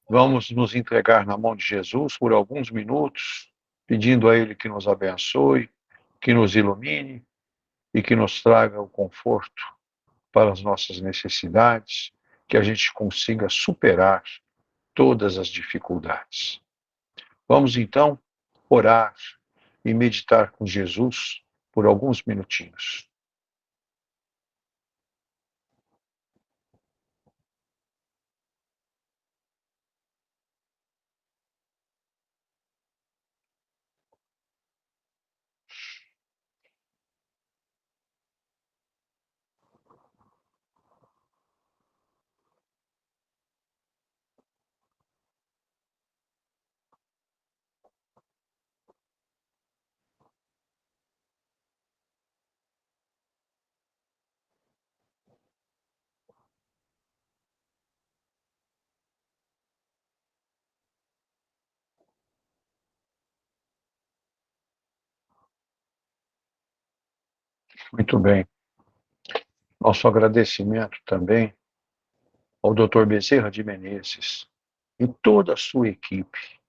Vamos nos entregar na mão de Jesus por alguns minutos, pedindo a Ele que nos abençoe, que nos ilumine e que nos traga o conforto para as nossas necessidades, que a gente consiga superar todas as dificuldades. Vamos então orar e meditar com Jesus por alguns minutinhos. Muito bem. Nosso agradecimento também ao Dr. Bezerra de Menezes e toda a sua equipe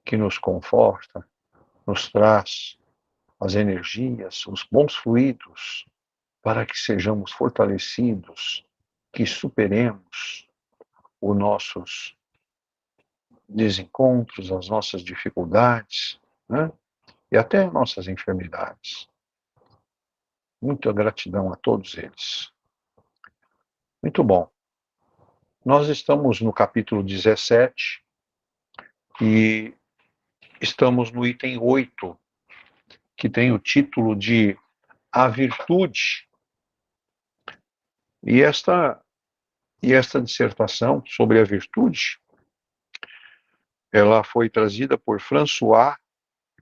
que nos conforta, nos traz as energias, os bons fluidos para que sejamos fortalecidos, que superemos os nossos desencontros, as nossas dificuldades, né? E até nossas enfermidades. Muita gratidão a todos eles. Muito bom. Nós estamos no capítulo 17 e estamos no item 8, que tem o título de A Virtude. E esta dissertação sobre a virtude, ela foi trazida por François,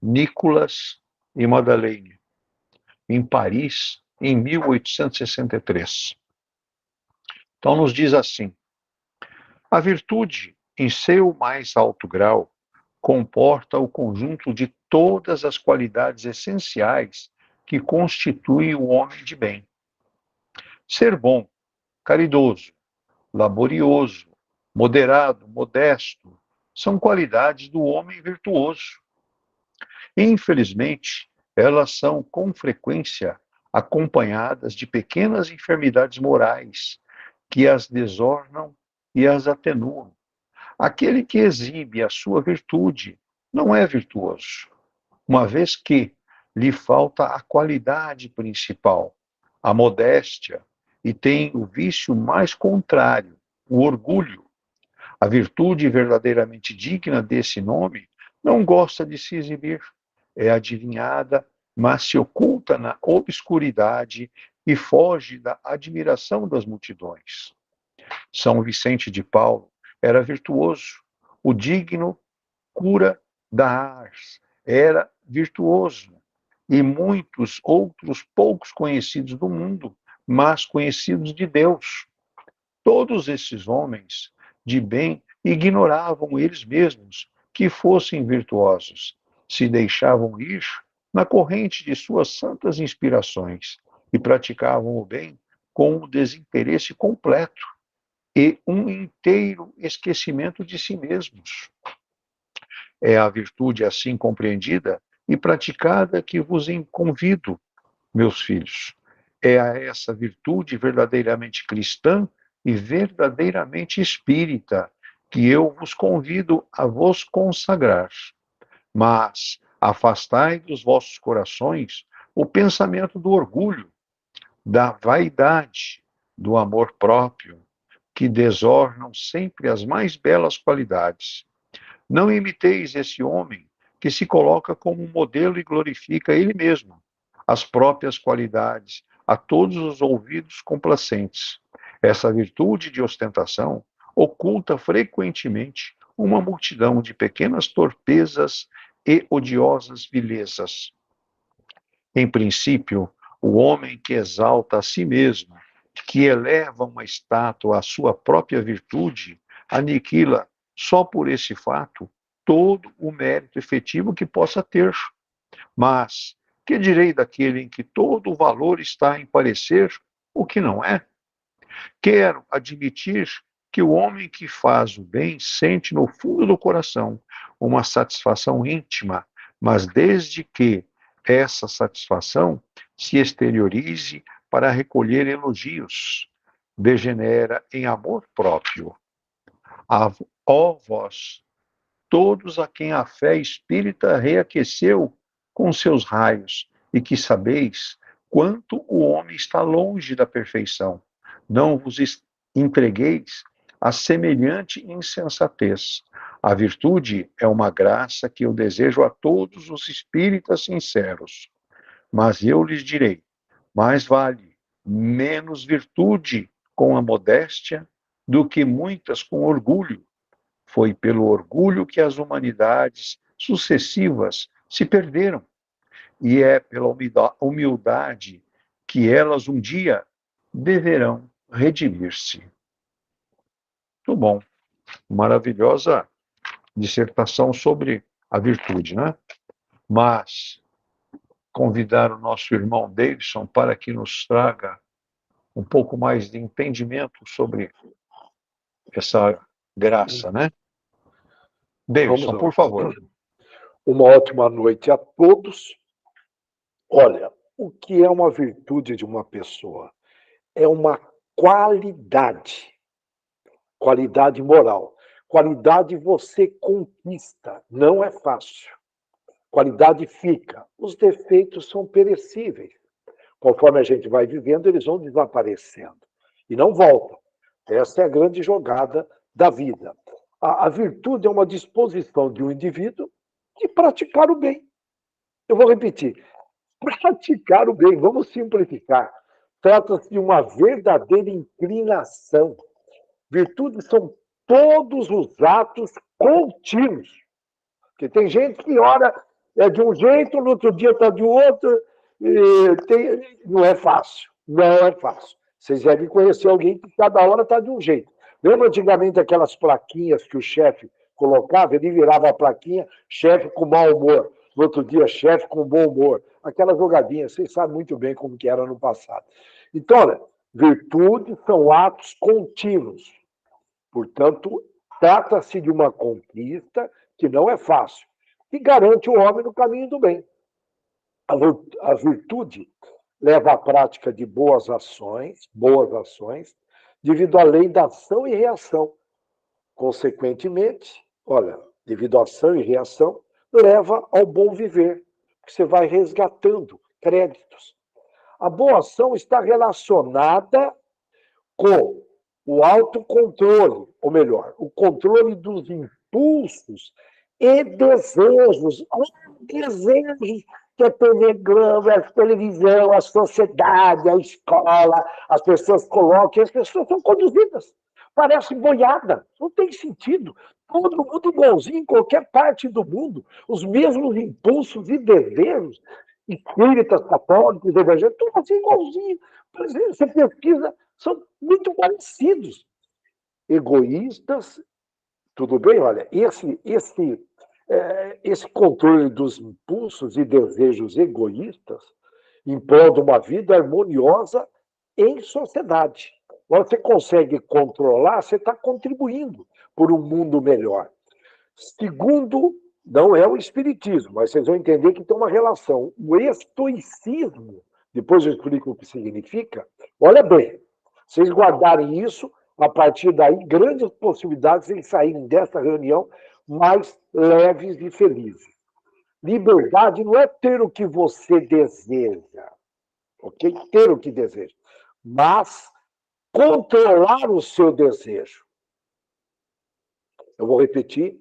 Nicolas e Madeleine, em Paris, em 1863. Então nos diz assim: a virtude, em seu mais alto grau, comporta o conjunto de todas as qualidades essenciais que constituem o homem de bem. Ser bom, caridoso, laborioso, moderado, modesto, são qualidades do homem virtuoso. Infelizmente, elas são com frequência acompanhadas de pequenas enfermidades morais que as desornam e as atenuam. Aquele que exibe a sua virtude não é virtuoso, uma vez que lhe falta a qualidade principal, a modéstia, e tem o vício mais contrário, o orgulho. A virtude verdadeiramente digna desse nome não gosta de se exibir, é adivinhada, mas se oculta na obscuridade e foge da admiração das multidões. São Vicente de Paulo era virtuoso, o digno cura da ars era virtuoso, e muitos outros poucos conhecidos do mundo, mas conhecidos de Deus. Todos esses homens de bem ignoravam eles mesmos que fossem virtuosos, se deixavam ir na corrente de suas santas inspirações e praticavam o bem com o desinteresse completo e um inteiro esquecimento de si mesmos. É a virtude assim compreendida e praticada que vos convido, meus filhos. É a essa virtude verdadeiramente cristã e verdadeiramente espírita que eu vos convido a vos consagrar. Mas afastai dos vossos corações o pensamento do orgulho, da vaidade, do amor próprio, que desornam sempre as mais belas qualidades. Não imiteis esse homem que se coloca como um modelo e glorifica ele mesmo, as próprias qualidades, a todos os ouvidos complacentes. Essa virtude de ostentação oculta frequentemente uma multidão de pequenas torpezas e odiosas vilezas. Em princípio, o homem que exalta a si mesmo, que eleva uma estátua à sua própria virtude, aniquila, só por esse fato, todo o mérito efetivo que possa ter. Mas que direi daquele em que todo o valor está em parecer o que não é? Quero admitir que o homem que faz o bem sente no fundo do coração uma satisfação íntima, mas desde que essa satisfação se exteriorize para recolher elogios, degenera em amor próprio. Ó vós, todos a quem a fé espírita reaqueceu com seus raios, e que sabeis quanto o homem está longe da perfeição, não vos entregueis a semelhante insensatez. A virtude é uma graça que eu desejo a todos os espíritas sinceros. Mas eu lhes direi: mais vale menos virtude com a modéstia do que muitas com orgulho. Foi pelo orgulho que as humanidades sucessivas se perderam, e é pela humildade que elas um dia deverão redimir-se. Muito bom. Maravilhosa dissertação sobre a virtude, né? Mas convidar o nosso irmão Davidson para que nos traga um pouco mais de entendimento sobre essa graça, né? Davidson, por favor. Uma ótima noite a todos. Olha, o que é uma virtude de uma pessoa? É uma qualidade moral. Qualidade você conquista, não é fácil. Qualidade fica. Os defeitos são perecíveis. Conforme a gente vai vivendo, eles vão desaparecendo e não voltam. Essa é a grande jogada da vida. A virtude é uma disposição de um indivíduo de praticar o bem. Eu vou repetir. Praticar o bem, vamos simplificar. Trata-se de uma verdadeira inclinação. Virtudes são todos os atos contínuos. Porque tem gente que ora é de um jeito, no outro dia está de outro. Não é fácil. Não é fácil. Vocês devem conhecer alguém que cada hora está de um jeito. Lembra antigamente aquelas plaquinhas que o chefe colocava? Ele virava a plaquinha, chefe com mau humor. No outro dia, chefe com bom humor. Aquelas jogadinhas, vocês sabem muito bem como que era no passado. Então, olha, virtudes são atos contínuos. Portanto, trata-se de uma conquista que não é fácil, que garante o homem no caminho do bem. A virtude leva à prática de boas ações, devido à lei da ação e reação. Consequentemente, olha, devido à ação e reação, leva ao bom viver, que você vai resgatando créditos. A boa ação está relacionada com o autocontrole, ou melhor, o controle dos impulsos e desejos. Desejos que a TV Globo, a televisão, a sociedade, a escola, as pessoas colocam, as pessoas são conduzidas. Parece boiada, não tem sentido. Todo mundo igualzinho, em qualquer parte do mundo, os mesmos impulsos e desejos, espíritas, católicos, evangélicos, tudo assim igualzinho. Você pesquisa, são muito parecidos. Egoístas, tudo bem? Olha, esse controle dos impulsos e desejos egoístas em prol de uma vida harmoniosa em sociedade. Quando você consegue controlar, você está contribuindo por um mundo melhor. Segundo, não é o espiritismo, mas vocês vão entender que tem uma relação. O estoicismo, depois eu explico o que significa, olha bem, vocês guardarem isso, a partir daí, grandes possibilidades de saírem dessa reunião mais leves e felizes. Liberdade não é ter o que você deseja, ok? Ter o que deseja, mas controlar o seu desejo. Eu vou repetir,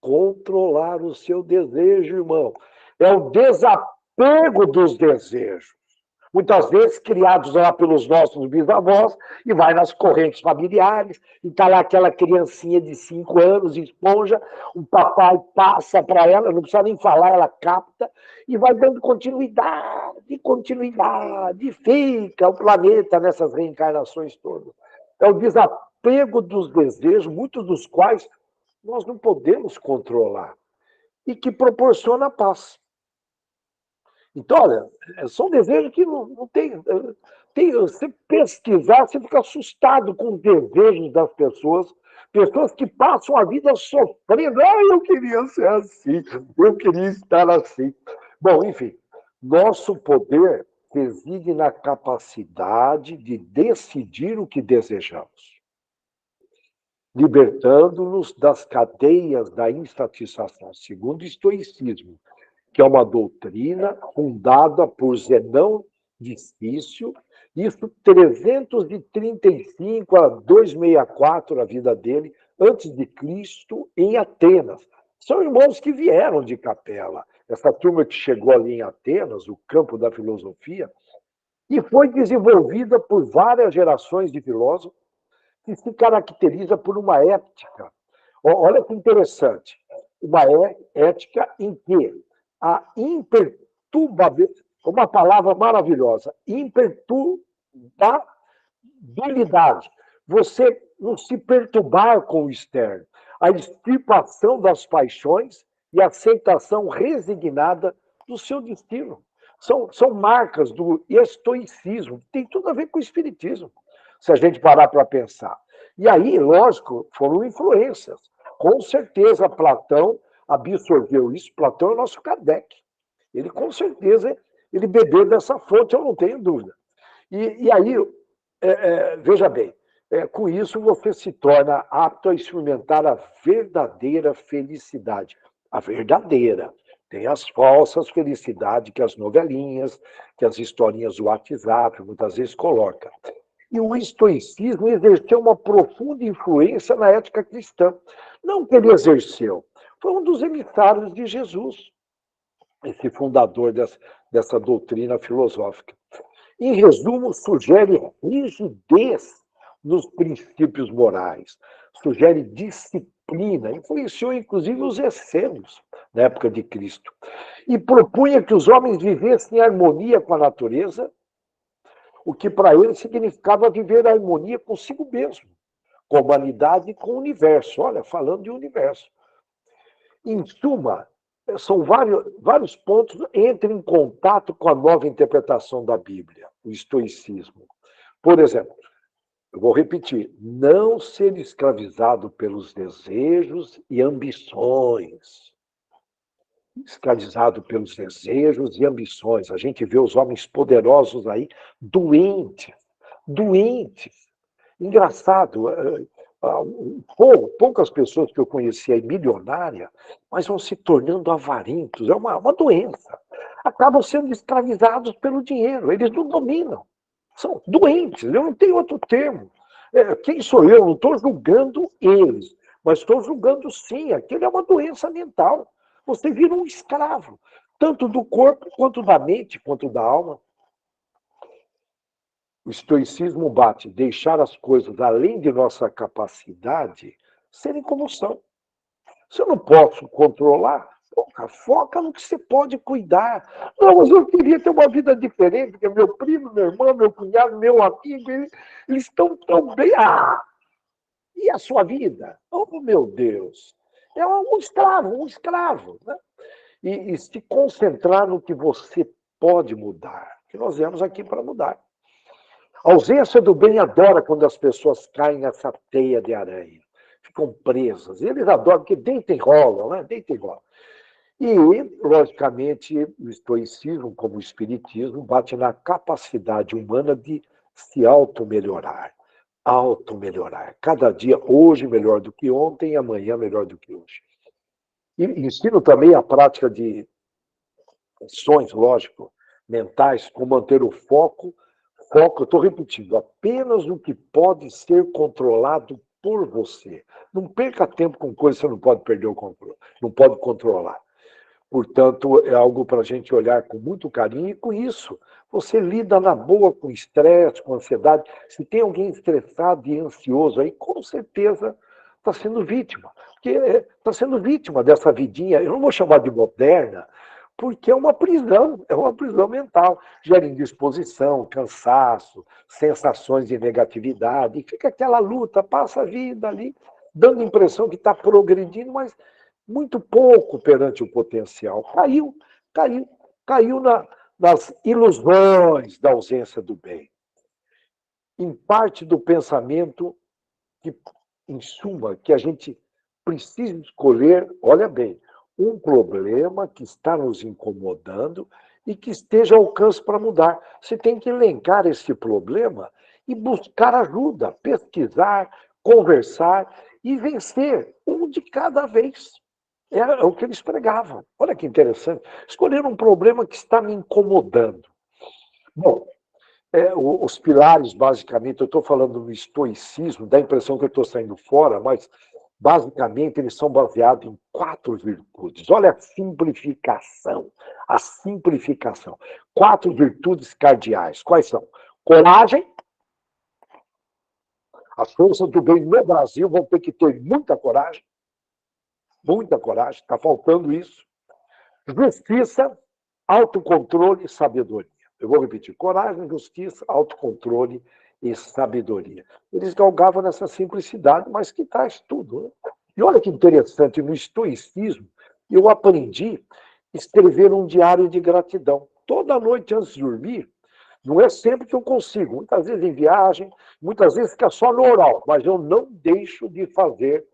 controlar o seu desejo, irmão. É o desapego dos desejos. Muitas vezes criados lá pelos nossos bisavós, e vai nas correntes familiares, e está lá aquela criancinha de 5 anos, esponja, o papai passa para ela, não precisa nem falar, ela capta, e vai dando continuidade, e fica o planeta nessas reencarnações todas. É o desapego dos desejos, muitos dos quais nós não podemos controlar, e que proporciona paz. Então, olha, são desejos que não tem. você pesquisar, você fica assustado com os desejos das pessoas, pessoas que passam a vida sofrendo. Ah, eu queria ser assim, eu queria estar assim. Bom, enfim, nosso poder reside na capacidade de decidir o que desejamos, libertando-nos das cadeias da insatisfação, segundo o estoicismo, que é uma doutrina fundada por Zenão de Cício, isso 335 a 264, a vida dele, antes de Cristo, em Atenas. São irmãos que vieram de Capela. Essa turma que chegou ali em Atenas, o campo da filosofia, e foi desenvolvida por várias gerações de filósofos que se caracteriza por uma ética. Olha que interessante. Uma ética em que a imperturbabilidade, uma palavra maravilhosa, imperturbabilidade. Você não se perturbar com o externo. A extirpação das paixões e a aceitação resignada do seu destino. São marcas do estoicismo, tem tudo a ver com o espiritismo, se a gente parar para pensar. E aí, lógico, foram influências. Com certeza, Platão absorveu isso. Platão é o nosso Kardec. Ele, com certeza, ele bebeu dessa fonte, eu não tenho dúvida. E aí, veja bem, com isso você se torna apto a experimentar a verdadeira felicidade. A verdadeira. Tem as falsas felicidades que as novelinhas, que as historinhas do WhatsApp muitas vezes colocam. E o estoicismo exerceu uma profunda influência na ética cristã. Não que ele exerceu, foi um dos emissários de Jesus, esse fundador dessa doutrina filosófica. Em resumo, sugere rigidez nos princípios morais, sugere disciplina, influenciou inclusive os essênios na época de Cristo, e propunha que os homens vivessem em harmonia com a natureza, o que para ele significava viver a harmonia consigo mesmo, com a humanidade e com o universo. Olha, falando de universo. Em suma, são vários pontos, entra em contato com a nova interpretação da Bíblia, o estoicismo. Por exemplo, eu vou repetir, não ser escravizado pelos desejos e ambições. Escravizado pelos desejos e ambições. A gente vê os homens poderosos aí doentes, doentes. Engraçado, poucas pessoas que eu conheci aí milionárias, mas vão se tornando avarentos. É uma doença. Acabam sendo escravizados pelo dinheiro. Eles não dominam. São doentes. Eu não tenho outro termo. Quem sou eu? Não estou julgando eles, mas estou julgando sim. Aquilo é uma doença mental. Você vira um escravo, tanto do corpo, quanto da mente, quanto da alma. O estoicismo bate deixar as coisas além de nossa capacidade serem como são. Se eu não posso controlar, foca no que você pode cuidar. Não, mas eu queria ter uma vida diferente, porque meu primo, meu irmão, meu cunhado, meu amigo, eles estão tão bem. Ah! E a sua vida? Oh, meu Deus! É um escravo. Né? E se concentrar no que você pode mudar, que nós viemos aqui para mudar. A ausência do bem adora quando as pessoas caem nessa teia de aranha, ficam presas. Eles adoram, porque deita e rolam, né? Deita e rolam. E, logicamente, o estoicismo, como o espiritismo, bate na capacidade humana de se auto-melhorar. Auto-melhorar. Cada dia, hoje melhor do que ontem, e amanhã melhor do que hoje. E ensino também a prática de ações, lógico, mentais, como manter o foco, eu estou repetindo, apenas no que pode ser controlado por você. Não perca tempo com coisas que você não pode perder o controle, não pode controlar. Portanto, é algo para a gente olhar com muito carinho, e com isso você lida na boa com estresse, com ansiedade. Se tem alguém estressado e ansioso aí, com certeza está sendo vítima. Porque está sendo vítima dessa vidinha, eu não vou chamar de moderna, porque é uma prisão mental. Gera indisposição, cansaço, sensações de negatividade, e fica aquela luta, passa a vida ali, dando a impressão que está progredindo, mas muito pouco perante o potencial. Caiu nas ilusões da ausência do bem. em parte do pensamento que, em suma, que a gente precisa escolher, olha bem, um problema que está nos incomodando e que esteja ao alcance para mudar. Você tem que elencar esse problema e buscar ajuda, pesquisar, conversar e vencer um de cada vez. Era o que eles pregavam. Olha que interessante. Escolher um problema que está me incomodando. Bom, os pilares, basicamente, eu estou falando do estoicismo, dá a impressão que eu estou saindo fora, mas, basicamente, eles são baseados em 4 virtudes. Olha a simplificação. A simplificação. 4 virtudes cardeais. Quais são? Coragem. As forças do bem no Brasil vão ter que ter muita coragem. Muita coragem. Está faltando isso. Justiça, autocontrole e sabedoria. Eu vou repetir: coragem, justiça, autocontrole e sabedoria. Eles galgavam nessa simplicidade, mas que traz tudo. Né? E olha que interessante, no estoicismo, eu aprendi a escrever um diário de gratidão. Toda noite antes de dormir, não é sempre que eu consigo. Muitas vezes em viagem, muitas vezes fica só no oral, mas eu não deixo de fazer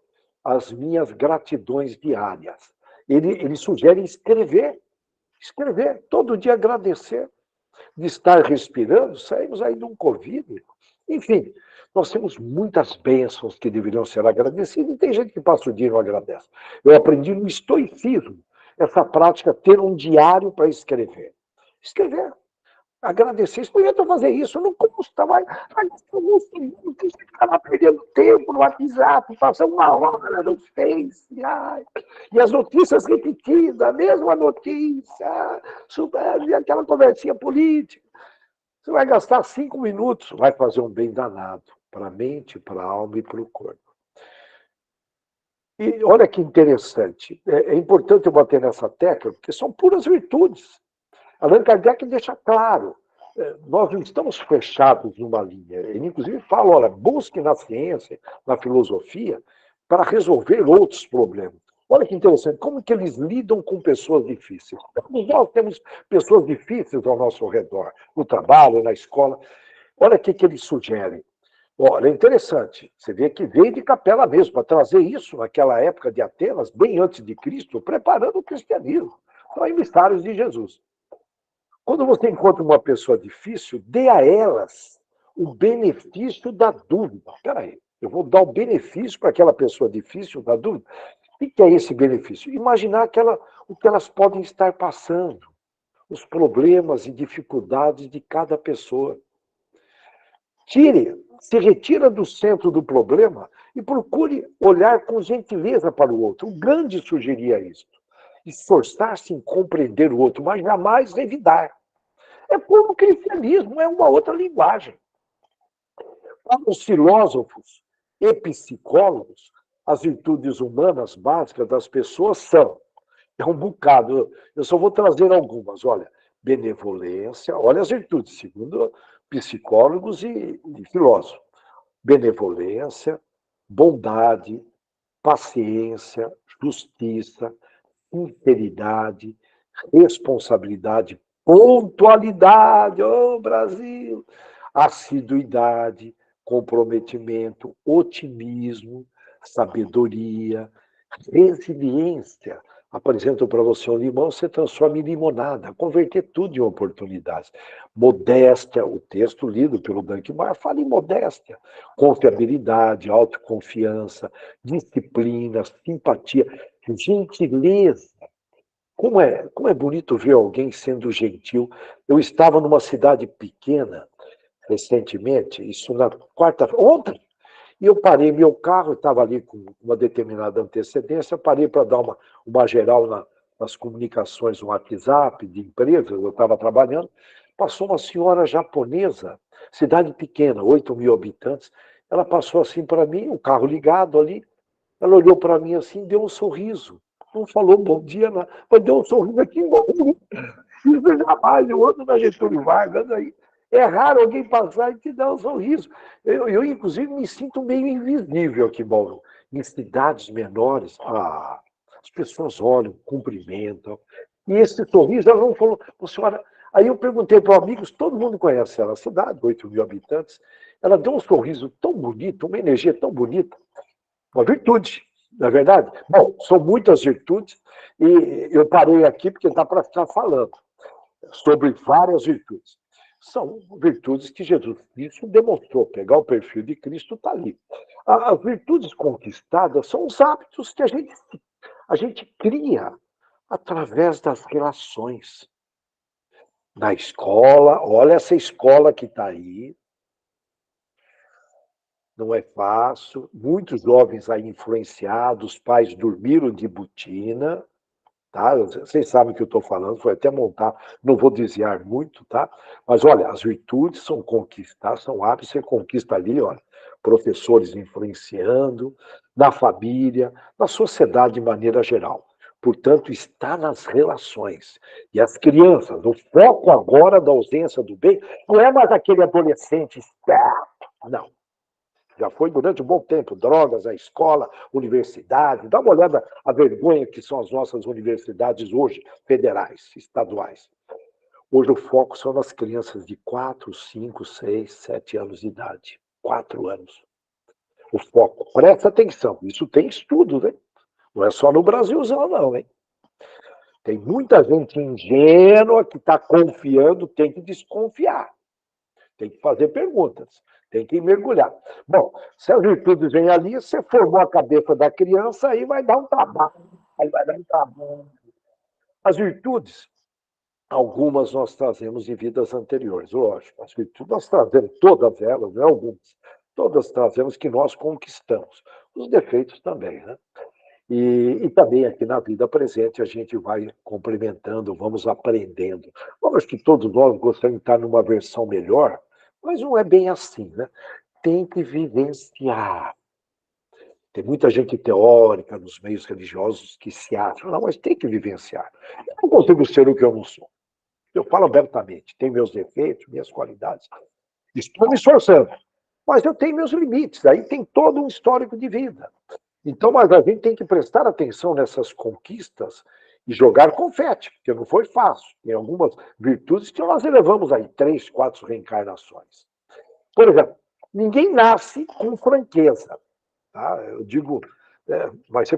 as minhas gratidões diárias. Ele sugere escrever, todo dia agradecer de estar respirando, saímos aí de um Covid. Enfim, nós temos muitas bênçãos que deveriam ser agradecidas e tem gente que passa o dia e não agradece. Eu aprendi no estoicismo essa prática, ter um diário para escrever. Escrever. Agradecer, experimentam fazer isso, não custa, mas alguns segundos que você fica lá perdendo tempo no WhatsApp, passa uma hora no Face, e as notícias repetidas, a mesma notícia, e aquela conversinha política. Você vai gastar 5 minutos, vai fazer um bem danado para a mente, para a alma e para o corpo. E olha que interessante, é importante eu bater nessa tecla, porque são puras virtudes. Allan Kardec deixa claro, nós não estamos fechados numa linha. Ele, inclusive, fala, olha, busque na ciência, na filosofia, para resolver outros problemas. Olha que interessante, como que eles lidam com pessoas difíceis. Todos nós temos pessoas difíceis ao nosso redor, no trabalho, na escola. Olha o que eles sugerem. Olha, é interessante, você vê que veio de Capela mesmo, para trazer isso naquela época de Atenas, bem antes de Cristo, preparando o cristianismo. São emissários de Jesus. Quando você encontra uma pessoa difícil, dê a elas o benefício da dúvida. Espera aí, eu vou dar o benefício para aquela pessoa difícil da dúvida. O que é esse benefício? Imaginar o que elas podem estar passando, os problemas e dificuldades de cada pessoa. Se retira do centro do problema e procure olhar com gentileza para o outro. O Gandhi sugeria isso. Esforçar-se em compreender o outro, mas jamais revidar. É como o cristianismo, é uma outra linguagem. Para os filósofos e psicólogos, as virtudes humanas básicas das pessoas são, é um bocado, eu só vou trazer algumas, olha, benevolência, olha as virtudes, segundo psicólogos e filósofos. Benevolência, bondade, paciência, justiça, sinceridade, responsabilidade, pontualidade, ô Brasil, assiduidade, comprometimento, otimismo, sabedoria, resiliência. Apresento para você um limão, você transforma em limonada, converter tudo em oportunidades. Modéstia, o texto lido pelo Dankmar fala em modéstia, confiabilidade, autoconfiança, disciplina, simpatia, gentileza. Como é bonito ver alguém sendo gentil. Eu estava numa cidade pequena recentemente, isso na ontem, e eu parei meu carro, estava ali com uma determinada antecedência, parei para dar uma geral nas comunicações no WhatsApp de empresas, eu estava trabalhando, passou uma senhora japonesa, cidade pequena, 8.000 habitantes, ela passou assim para mim, o carro ligado ali, ela olhou para mim assim, deu um sorriso, não falou bom dia, não, mas deu um sorriso aqui, isso jamais, eu ando na Getúlio Vargas, aí. É raro alguém passar e te dar um sorriso. Eu, inclusive, me sinto meio invisível aqui, Mauro. Em cidades menores, as pessoas olham, cumprimentam. E esse sorriso, ela não falou, senhora. Aí eu perguntei para amigos, todo mundo conhece ela, a cidade, 8.000 habitantes. ela deu um sorriso tão bonito, uma energia tão bonita, uma virtude, não é verdade? Bom, são muitas virtudes, e eu parei aqui porque dá para ficar falando sobre várias virtudes. São virtudes que Jesus Cristo demonstrou. Pegar o perfil de Cristo está ali. As virtudes conquistadas são os hábitos que a gente cria através das relações. Na escola, olha essa escola que está aí, não é fácil. Muitos jovens aí influenciados, pais dormiram de botina, tá? Vocês sabem o que eu estou falando, foi até montar, não vou desviar muito, tá? Mas olha, as virtudes são conquistadas, são hábitos, você conquista ali, olha, professores influenciando, na família, na sociedade de maneira geral. Portanto, está nas relações. E as crianças, o foco agora da ausência do bem, não é mais aquele adolescente esperto, não. Já foi durante um bom tempo, drogas, a escola, universidade. Dá uma olhada a vergonha que são as nossas universidades hoje, federais, estaduais. Hoje o foco são nas crianças de 4, 5, 6, 7 anos de idade. 4 anos. O foco. Presta atenção, isso tem estudo, né? Não é só no Brasilzão, não, hein? Tem muita gente ingênua que está confiando, tem que desconfiar. Tem que fazer perguntas, tem que mergulhar. Bom, se as virtudes vêm ali, você formou a cabeça da criança, aí vai dar um trabalho. Aí vai dar um trabalho. As virtudes, algumas nós trazemos de vidas anteriores, lógico. As virtudes nós trazemos, todas elas, não é algumas, todas trazemos que nós conquistamos. Os defeitos também, né? E também aqui na vida presente a gente vai complementando, vamos aprendendo. Acho que todos nós gostaríamos de estar numa versão melhor, mas não é bem assim, né? Tem que vivenciar. Tem muita gente teórica nos meios religiosos que se acham, não, mas tem que vivenciar. Eu não consigo ser o que eu não sou. Eu falo abertamente, tenho meus defeitos, minhas qualidades. Estou me esforçando, mas eu tenho meus limites. Aí tem todo um histórico de vida. Então, mas a gente tem que prestar atenção nessas conquistas e jogar confete, porque não foi fácil. Tem algumas virtudes que nós elevamos aí 3, 4 reencarnações. Por exemplo, ninguém nasce com franqueza. Tá? Eu digo, mas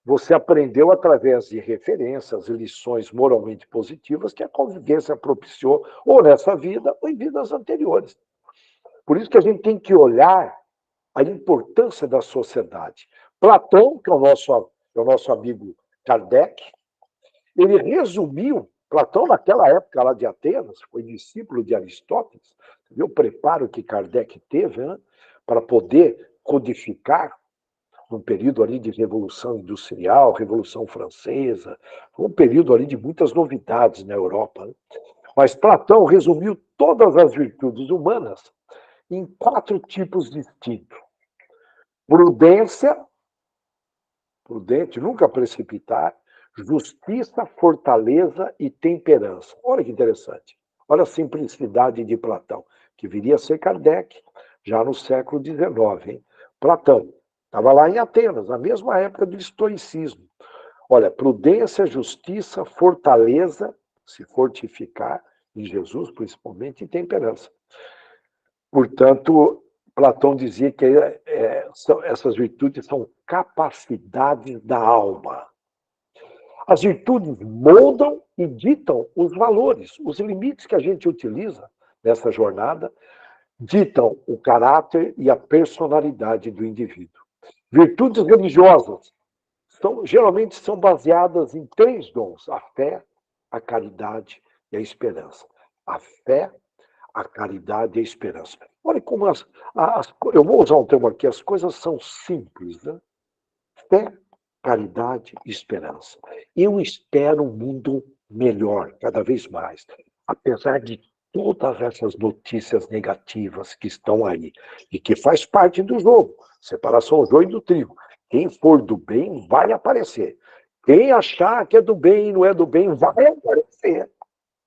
você aprendeu através de referências, lições moralmente positivas que a convivência propiciou, ou nessa vida, ou em vidas anteriores. Por isso que a gente tem que olhar a importância da sociedade. Platão, que é o nosso amigo Kardec, ele resumiu, Platão naquela época lá de Atenas, foi discípulo de Aristóteles, viu o preparo que Kardec teve, né, para poder codificar num período ali de Revolução Industrial, Revolução Francesa, foi um período ali de muitas novidades na Europa. Né? Mas Platão resumiu todas as virtudes humanas em 4 tipos distintos. Prudência, prudente, nunca precipitar, justiça, fortaleza e temperança. Olha que interessante. Olha a simplicidade de Platão, que viria a ser Kardec, já no século XIX. Hein? Platão estava lá em Atenas, na mesma época do estoicismo. Olha, prudência, justiça, fortaleza, se fortificar em Jesus, principalmente, e temperança. Portanto, Platão dizia que essas virtudes são capacidades da alma. As virtudes moldam e ditam os valores, os limites que a gente utiliza nessa jornada, ditam o caráter e a personalidade do indivíduo. Virtudes religiosas geralmente são baseadas em 3 dons: a fé, a caridade e a esperança. A fé, a caridade e a esperança. Olha como eu vou usar um termo aqui, as coisas são simples, né? Fé, caridade e esperança. Eu espero um mundo melhor, cada vez mais, apesar de todas essas notícias negativas que estão aí, e que faz parte do jogo, separação do joio e do trigo. Quem for do bem vai aparecer. Quem achar que é do bem e não é do bem vai aparecer.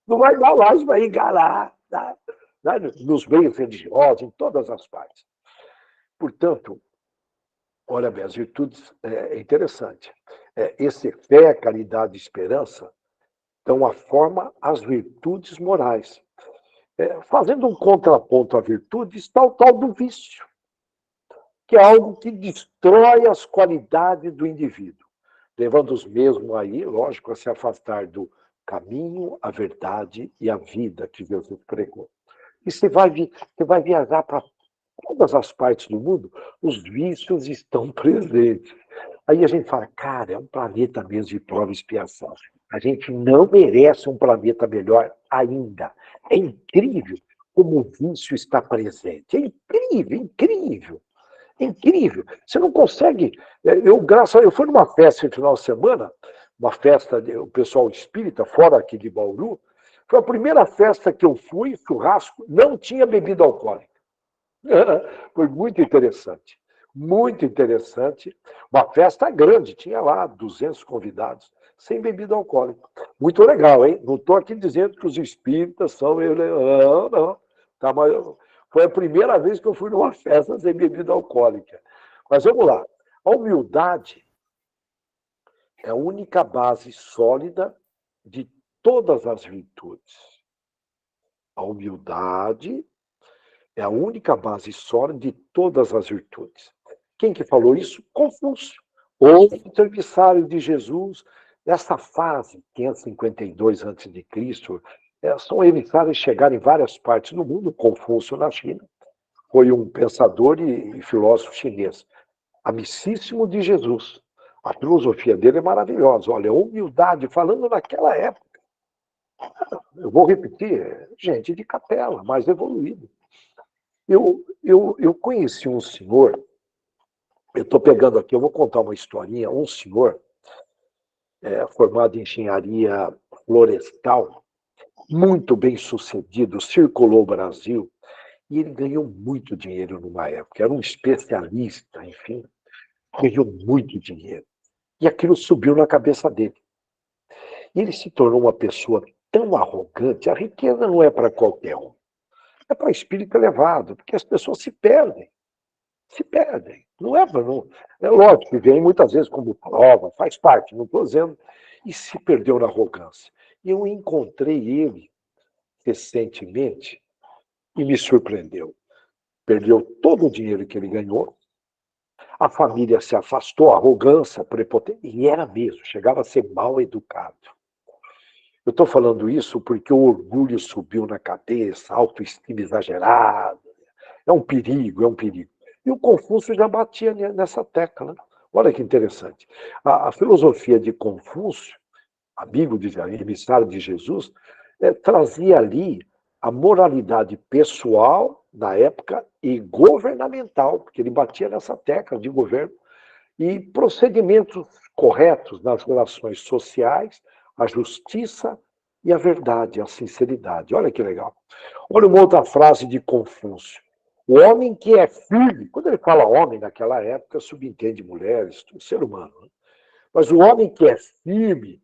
Não vai dar mais, vai enganar. Tá? Nos meios religiosos, em todas as partes. Portanto, olha bem, as virtudes é interessante. Esse fé, caridade e esperança dão a forma às virtudes morais. Fazendo um contraponto à virtude, está o tal do vício, que é algo que destrói as qualidades do indivíduo, levando-os mesmo aí, lógico, a se afastar do caminho, a verdade e a vida que Jesus pregou. E você vai viajar para todas as partes do mundo, os vícios estão presentes. Aí a gente fala, cara, é um planeta mesmo de prova e expiação. A gente não merece um planeta melhor ainda. É incrível como o vício está presente. É incrível, incrível. É incrível. Você não consegue. Eu fui numa festa no final de semana, uma festa, o pessoal espírita, fora aqui de Bauru. Foi a primeira festa que eu fui, churrasco, não tinha bebida alcoólica. Foi muito interessante. Muito interessante. Uma festa grande, tinha lá 200 convidados, sem bebida alcoólica. Muito legal, hein? Não estou aqui dizendo que os espíritas são. Não, não. Tá, mas foi a primeira vez que eu fui numa festa sem bebida alcoólica. Mas vamos lá. A humildade é a única base sólida de todas as virtudes. A humildade é a única base sólida de todas as virtudes. Quem que falou isso? Confúcio, outro emissário de Jesus. Nessa fase, 552 a.C., são emissários que chegaram em várias partes do mundo. Confúcio, na China, foi um pensador e filósofo chinês, amicíssimo de Jesus. A filosofia dele é maravilhosa. Olha, humildade, falando naquela época. Eu vou repetir, gente de capela, mais evoluído. Eu conheci um senhor, eu estou pegando aqui, eu vou contar uma historinha, um senhor formado em engenharia florestal, muito bem sucedido, circulou o Brasil, e ele ganhou muito dinheiro numa época, era um especialista, enfim, ganhou muito dinheiro. E aquilo subiu na cabeça dele. E ele se tornou uma pessoa tão arrogante, a riqueza não é para qualquer um, é para espírito elevado, porque as pessoas se perdem. Se perdem. Não é, não, é lógico que vem muitas vezes como prova, faz parte, não estou dizendo, e se perdeu na arrogância. E eu encontrei ele recentemente e me surpreendeu. Perdeu todo o dinheiro que ele ganhou, a família se afastou, arrogância, prepotência, e era mesmo, chegava a ser mal educado. Eu estou falando isso porque o orgulho subiu na cabeça, a autoestima exagerada. É um perigo, é um perigo. E o Confúcio já batia nessa tecla. Né? Olha que interessante. A filosofia de Confúcio, amigo de emissário de Jesus, trazia ali a moralidade pessoal na época e governamental, porque ele batia nessa tecla de governo, e procedimentos corretos nas relações sociais, a justiça e a verdade, a sinceridade. Olha que legal. Olha uma outra frase de Confúcio. O homem que é firme, quando ele fala homem naquela época, subentende mulheres, o ser humano. Né? Mas o homem que é firme,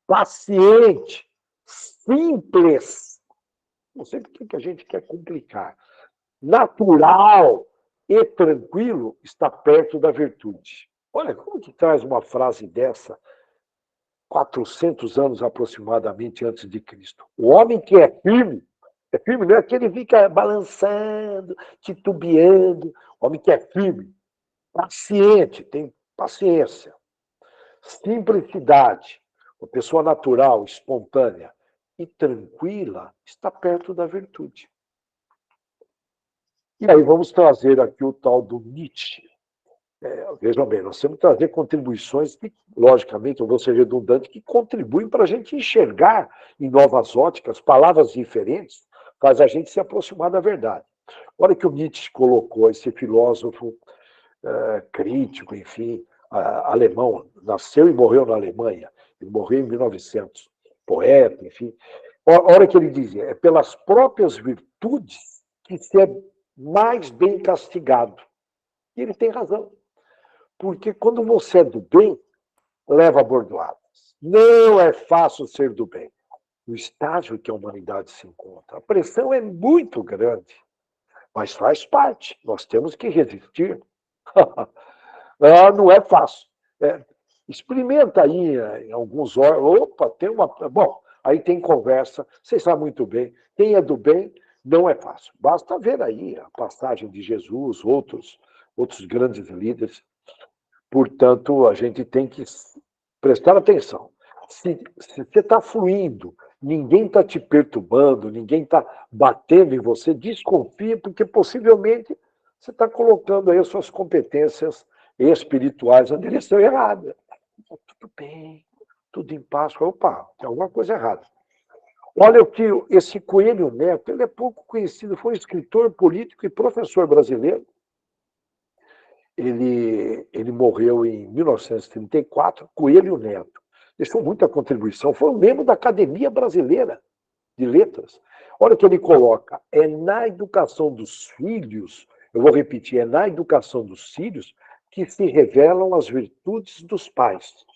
paciente, simples, não sei por que a gente quer complicar, natural e tranquilo, está perto da virtude. Olha, como que traz uma frase dessa 400 anos aproximadamente antes de Cristo? O homem que é firme não é aquele que fica balançando, titubeando. O homem que é firme, paciente, tem paciência, simplicidade, uma pessoa natural, espontânea e tranquila, está perto da virtude. E aí vamos trazer aqui o tal do Nietzsche. Vejam bem, nós temos que trazer contribuições que, logicamente, eu vou ser redundante, que contribuem para a gente enxergar em novas óticas, palavras diferentes, faz a gente se aproximar da verdade. Olha que o Nietzsche colocou, esse filósofo crítico, enfim, alemão, nasceu e morreu na Alemanha, ele morreu em 1900, poeta, enfim. Olha que ele dizia, é pelas próprias virtudes que se é mais bem castigado. E ele tem razão. Porque quando você é do bem, leva bordoadas. Não é fácil ser do bem. O estágio que a humanidade se encontra, a pressão é muito grande, mas faz parte. Nós temos que resistir. Não é fácil. Experimenta aí em alguns órgãos. Opa, tem uma. Bom, Aí tem conversa, vocês sabem muito bem, quem é do bem não é fácil. Basta ver aí a passagem de Jesus, outros grandes líderes. Portanto, a gente tem que prestar atenção. Se você está fluindo, ninguém está te perturbando, ninguém está batendo em você, desconfie, porque possivelmente você está colocando aí as suas competências espirituais na direção errada. Tudo bem, tudo em paz. Opa, tem alguma coisa errada. Olha o que esse Coelho Neto, ele é pouco conhecido, foi um escritor, político e professor brasileiro. Ele morreu em 1934, Coelho Neto. Deixou muita contribuição, foi um membro da Academia Brasileira de Letras. Olha o que ele coloca, é na educação dos filhos, eu vou repetir, é na educação dos filhos que se revelam as virtudes dos pais.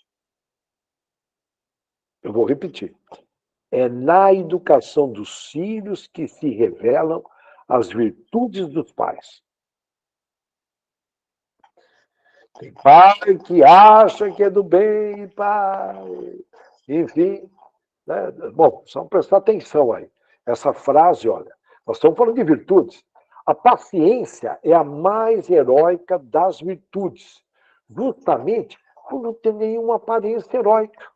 Eu vou repetir. É na educação dos filhos que se revelam as virtudes dos pais. Tem pai que acha que é do bem, pai. Enfim, né? Bom, só prestar atenção aí. Essa frase, olha, nós estamos falando de virtudes. A paciência é a mais heróica das virtudes, justamente por não ter nenhuma aparência heróica.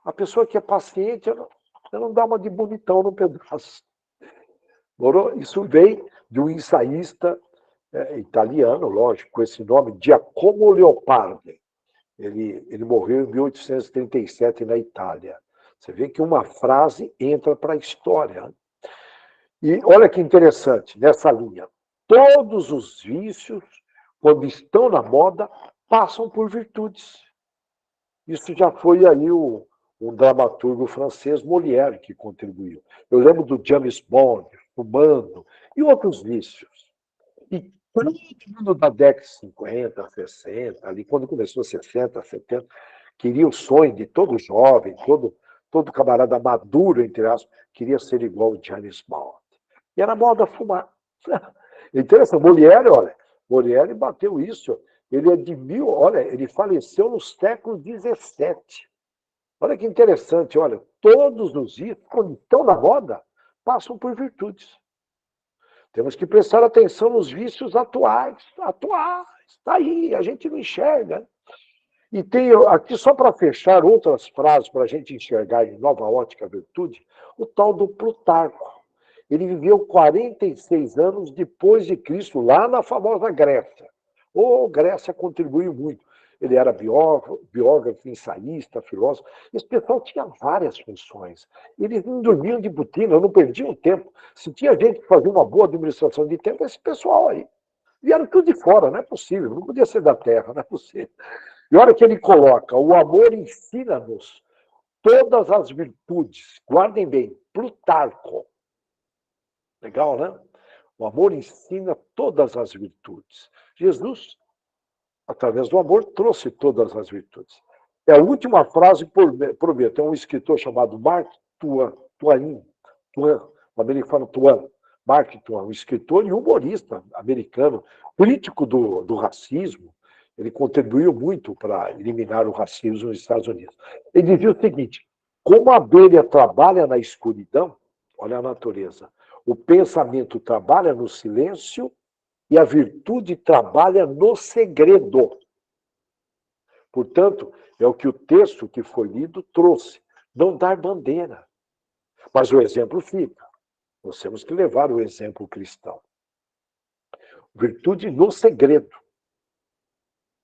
A pessoa que é paciente, ela não dá uma de bonitão no pedaço. Isso vem de um ensaísta italiano, lógico, com esse nome, Giacomo Leopardi. Ele morreu em 1837 na Itália. Você vê que uma frase entra para a história. E olha que interessante, nessa linha. Todos os vícios, quando estão na moda, passam por virtudes. Isso já foi aí um dramaturgo francês, Molière, que contribuiu. Eu lembro do James Bond, fumando, e outros vícios. E todo mundo da década de 50, 60, ali, quando começou 60, 70, queria o sonho de todo jovem, todo camarada maduro, entre aspas, queria ser igual o James Bond. E era moda fumar. Interessante. Molière bateu isso. Ele é de ele faleceu no século XVII. Olha que interessante, olha, todos os vícios, quando estão na moda, passam por virtudes. Temos que prestar atenção nos vícios atuais. Está aí, a gente não enxerga. E tem aqui, só para fechar, outras frases para a gente enxergar em nova ótica a virtude, o tal do Plutarco. Ele viveu 46 anos depois de Cristo, lá na famosa Grécia. Grécia contribuiu muito. Ele era biógrafo, ensaísta, filósofo. Esse pessoal tinha várias funções. Eles não dormiam de botina, não perdiam tempo. Se tinha gente que fazia uma boa administração de tempo, esse pessoal aí. Vieram tudo de fora, não é possível. Não podia ser da terra, não é possível. E olha que ele coloca, o amor ensina-nos todas as virtudes. Guardem bem, Plutarco. Legal, né? O amor ensina todas as virtudes. Jesus, através do amor, trouxe todas as virtudes. É a última frase, prometo. É um escritor chamado Mark Twain, o americano Twain. Mark Twain, um escritor e humorista americano, crítico do racismo. Ele contribuiu muito para eliminar o racismo nos Estados Unidos. Ele dizia o seguinte, como a abelha trabalha na escuridão, olha a natureza, o pensamento trabalha no silêncio e a virtude trabalha no segredo. Portanto, é o que o texto que foi lido trouxe. Não dar bandeira. Mas o exemplo fica. Nós temos que levar o exemplo cristão. Virtude no segredo.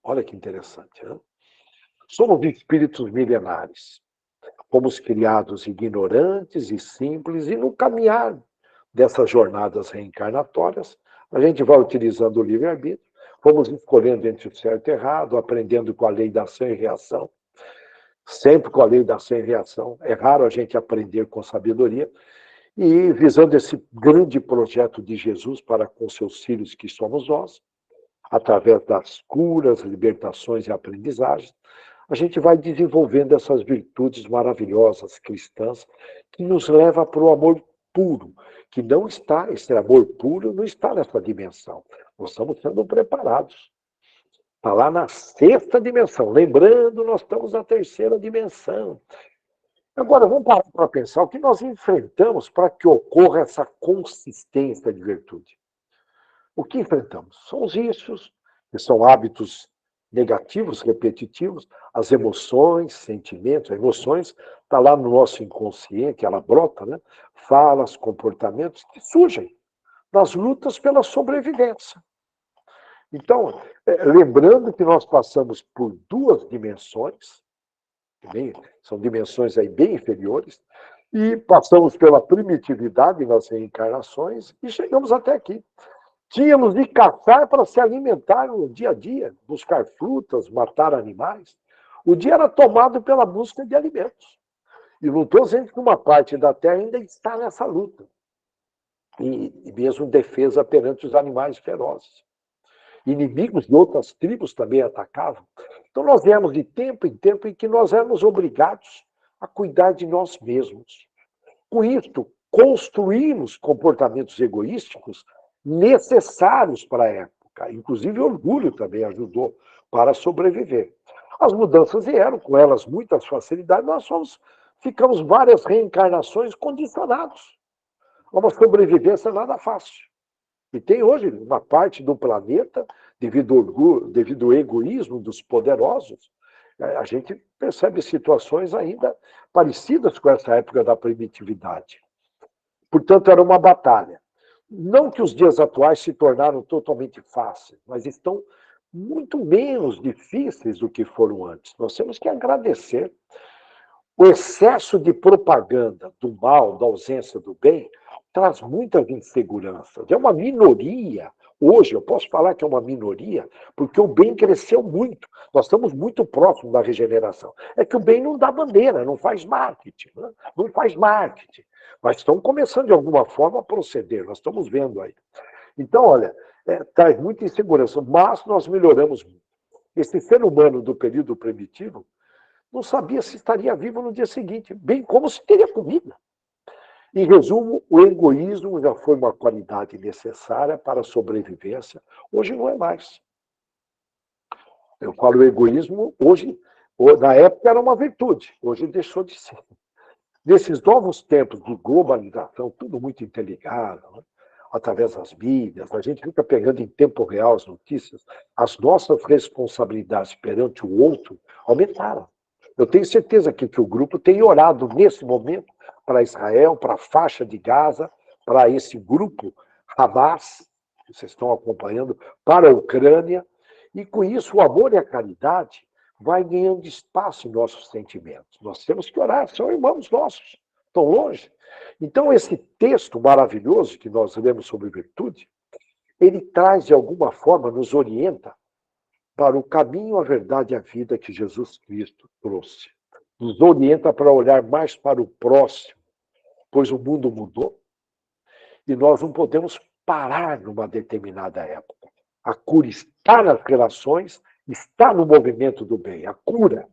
Olha que interessante, né? Somos espíritos milenares. Fomos criados ignorantes e simples, e no caminhar dessas jornadas reencarnatórias, a gente vai utilizando o livre-arbítrio, fomos escolhendo entre o certo e o errado, aprendendo com a lei da ação e reação, sempre com a lei da ação e reação. É raro a gente aprender com sabedoria, e visando esse grande projeto de Jesus para com seus filhos, que somos nós, através das curas, libertações e aprendizagens, a gente vai desenvolvendo essas virtudes maravilhosas cristãs que nos leva para o amor puro, que não está, esse amor puro não está nessa dimensão. Nós estamos sendo preparados. Está lá na sexta dimensão. Lembrando, nós estamos na terceira dimensão. Agora, vamos parar para pensar o que nós enfrentamos para que ocorra essa consistência de virtude. O que enfrentamos? São os vícios, que são hábitos negativos, repetitivos, as emoções, sentimentos. As emoções está lá no nosso inconsciente, ela brota, né? Falas, comportamentos que surgem nas lutas pela sobrevivência. Então, lembrando que nós passamos por duas dimensões, são dimensões aí bem inferiores, e passamos pela primitividade nas reencarnações e chegamos até aqui. Tínhamos de caçar para se alimentar no dia a dia, buscar frutas, matar animais. O dia era tomado pela busca de alimentos. E não estou dizendo que uma parte da Terra ainda está nessa luta. E mesmo defesa perante os animais ferozes. Inimigos de outras tribos também atacavam. Então nós viemos de tempo em tempo em que nós éramos obrigados a cuidar de nós mesmos. Com isso, construímos comportamentos egoísticos necessários para a época. Inclusive, o orgulho também ajudou para sobreviver. As mudanças vieram, com elas muitas facilidades, ficamos várias reencarnações condicionados a uma sobrevivência nada fácil. E tem hoje uma parte do planeta, devido ao orgulho, devido ao egoísmo dos poderosos, a gente percebe situações ainda parecidas com essa época da primitividade. Portanto, era uma batalha. Não que os dias atuais se tornaram totalmente fáceis, mas estão muito menos difíceis do que foram antes. Nós temos que agradecer. O excesso de propaganda do mal, da ausência do bem, traz muitas inseguranças. É uma minoria. Hoje, eu posso falar que é uma minoria, porque o bem cresceu muito. Nós estamos muito próximos da regeneração. É que o bem não dá bandeira, não faz marketing. Né? Não faz marketing. Mas estão começando, de alguma forma, a proceder. Nós estamos vendo aí. Então, olha, traz muita insegurança, mas nós melhoramos muito. Esse ser humano do período primitivo não sabia se estaria vivo no dia seguinte, bem como se teria comida. Em resumo, o egoísmo já foi uma qualidade necessária para a sobrevivência, hoje não é mais. Eu falo egoísmo, hoje, na época era uma virtude, hoje deixou de ser. Nesses novos tempos de globalização, tudo muito interligado, né? Através das mídias, a gente fica pegando em tempo real as notícias, as nossas responsabilidades perante o outro aumentaram. Eu tenho certeza que o grupo tem orado nesse momento para Israel, para a faixa de Gaza, para esse grupo Hamas, que vocês estão acompanhando, para a Ucrânia, e com isso o amor e a caridade vai ganhando espaço em nossos sentimentos. Nós temos que orar, são irmãos nossos, estão longe. Então, esse texto maravilhoso que nós lemos sobre virtude, ele traz, de alguma forma, nos orienta para o caminho, a verdade e a vida que Jesus Cristo trouxe. Nos orienta para olhar mais para o próximo, pois o mundo mudou e nós não podemos parar numa determinada época. A cura está nas relações, está no movimento do bem, a cura.